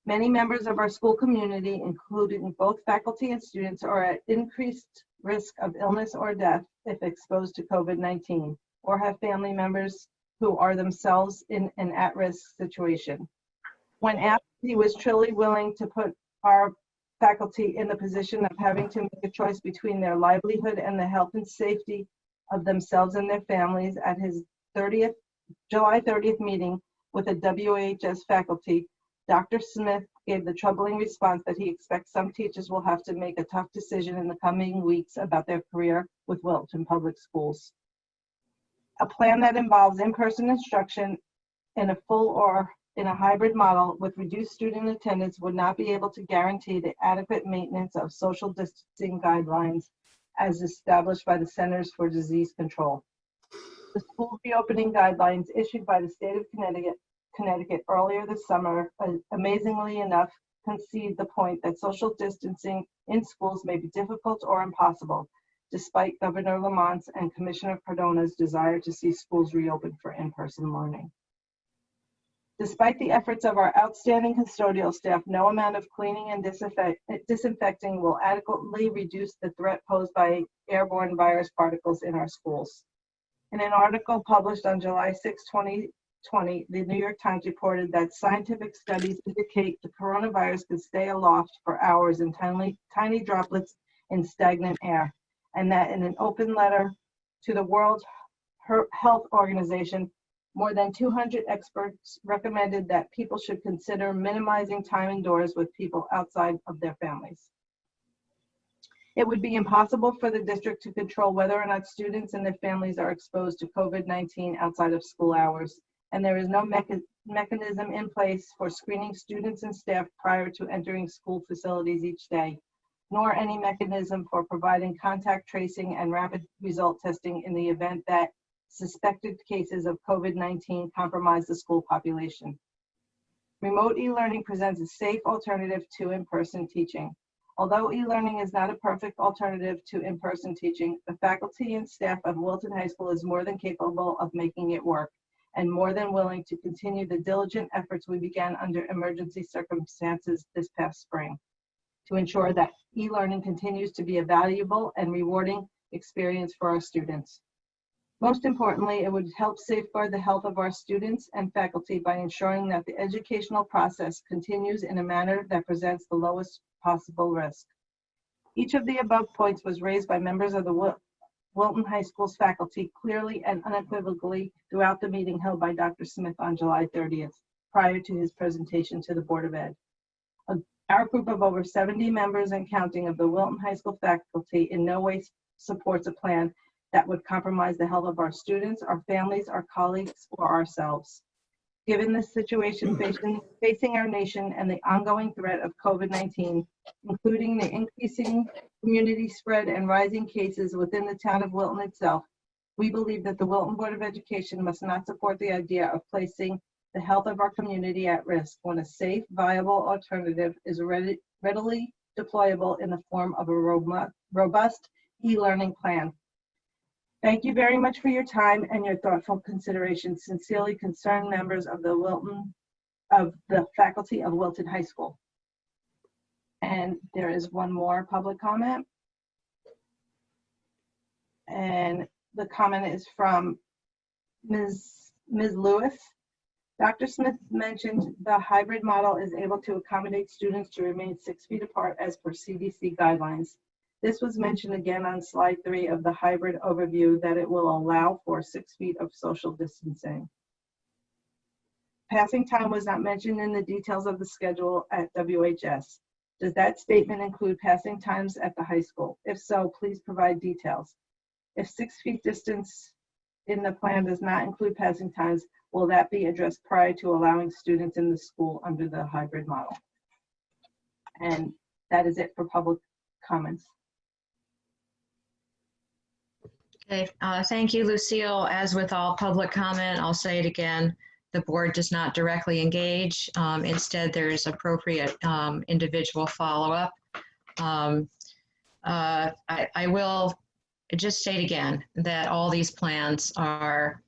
Many members of our school community, including both faculty and students, are at increased risk of illness or death if exposed to COVID-19, or have family members who are themselves in an at-risk situation. When asked if he was truly willing to put our faculty in the position of having to make a choice between their livelihood and the health and safety of themselves and their families at his July 30th meeting with the WHS faculty, Dr. Smith gave the troubling response that he expects some teachers will have to make a tough decision in the coming weeks about their career with Wilton Public Schools. A plan that involves in-person instruction in a full or in a hybrid model with reduced student attendance would not be able to guarantee the adequate maintenance of social distancing guidelines as established by the Centers for Disease Control. The school reopening guidelines issued by the state of Connecticut earlier this summer, amazingly enough, concede the point that social distancing in schools may be difficult or impossible, despite Governor Lamont's and Commissioner Cardona's desire to see schools reopen for in-person learning. Despite the efforts of our outstanding custodial staff, no amount of cleaning and disinfecting will adequately reduce the threat posed by airborne virus particles in our schools. In an article published on July 6, 2020, the New York Times reported that scientific studies indicate the coronavirus can stay aloft for hours in tiny droplets in stagnant air, and that in an open letter to the World Health Organization, more than 200 experts recommended that people should consider minimizing time indoors with people outside of their families. It would be impossible for the district to control whether or not students and their families are exposed to COVID-19 outside of school hours, and there is no mechanism in place for screening students and staff prior to entering school facilities each day, nor any mechanism for providing contact tracing and rapid result testing in the event that suspected cases of COVID-19 compromise the school population. Remote e-learning presents a safe alternative to in-person teaching. Although e-learning is not a perfect alternative to in-person teaching, the faculty and staff of Wilton High School is more than capable of making it work and more than willing to continue the diligent efforts we began under emergency circumstances this past spring to ensure that e-learning continues to be a valuable and rewarding experience for our students. Most importantly, it would help safeguard the health of our students and faculty by ensuring that the educational process continues in a manner that presents the lowest possible risk. Each of the above points was raised by members of the Wilton High School's faculty clearly and unequivocally throughout the meeting held by Dr. Smith on July 30th, prior to his presentation to the Board of Ed. Our group of over 70 members and counting of the Wilton High School faculty in no way supports a plan that would compromise the health of our students, our families, our colleagues, or ourselves. Given the situation facing our nation and the ongoing threat of COVID-19, including the increasing community spread and rising cases within the town of Wilton itself, we believe that the Wilton Board of Education must not support the idea of placing the health of our community at risk when a safe, viable alternative is readily deployable in the form of a robust e-learning plan. Thank you very much for your time and your thoughtful consideration. Sincerely, concerned members of the faculty of Wilton High School. And there is one more public comment. And the comment is from Ms. Lewis. Dr. Smith mentioned the hybrid model is able to accommodate students to remain 6 feet apart as per CDC guidelines. This was mentioned again on slide 3 of the hybrid overview, that it will allow for 6 feet of social distancing. Passing time was not mentioned in the details of the schedule at WHS. Does that statement include passing times at the high school? If so, please provide details. If 6 feet distance in the plan does not include passing times, will that be addressed prior to allowing students in the school under the hybrid model? And that is it for public comments. Okay, thank you, Lucille. As with all public comment, I'll say it again, the board does not directly engage. Instead, there is appropriate individual follow-up. I will just state again that all these plans are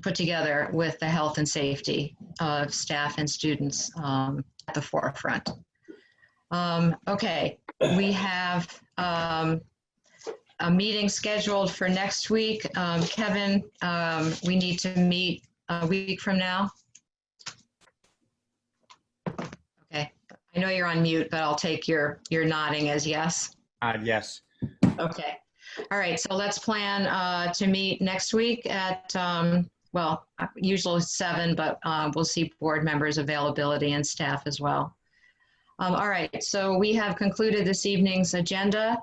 put together with the health and safety of staff and students at the forefront. Okay, we have a meeting scheduled for next week. Kevin, we need to meet a week from now. Okay, I know you're on mute, but I'll take your nodding as yes. Yes. Okay, all right, so let's plan to meet next week at, well, usually 7, but we'll see board members' availability and staff as well. All right, so we have concluded this evening's agenda.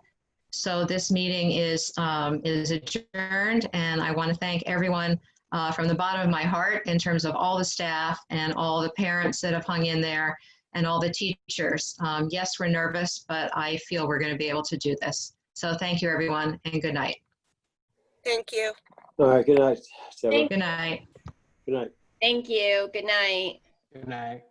So this meeting is adjourned, and I want to thank everyone from the bottom of my heart in terms of all the staff and all the parents that have hung in there and all the teachers. Yes, we're nervous, but I feel we're going to be able to do this. So thank you, everyone, and good night. Thank you. All right, good night, Sarah. Good night. Good night. Thank you. Good night. Good night.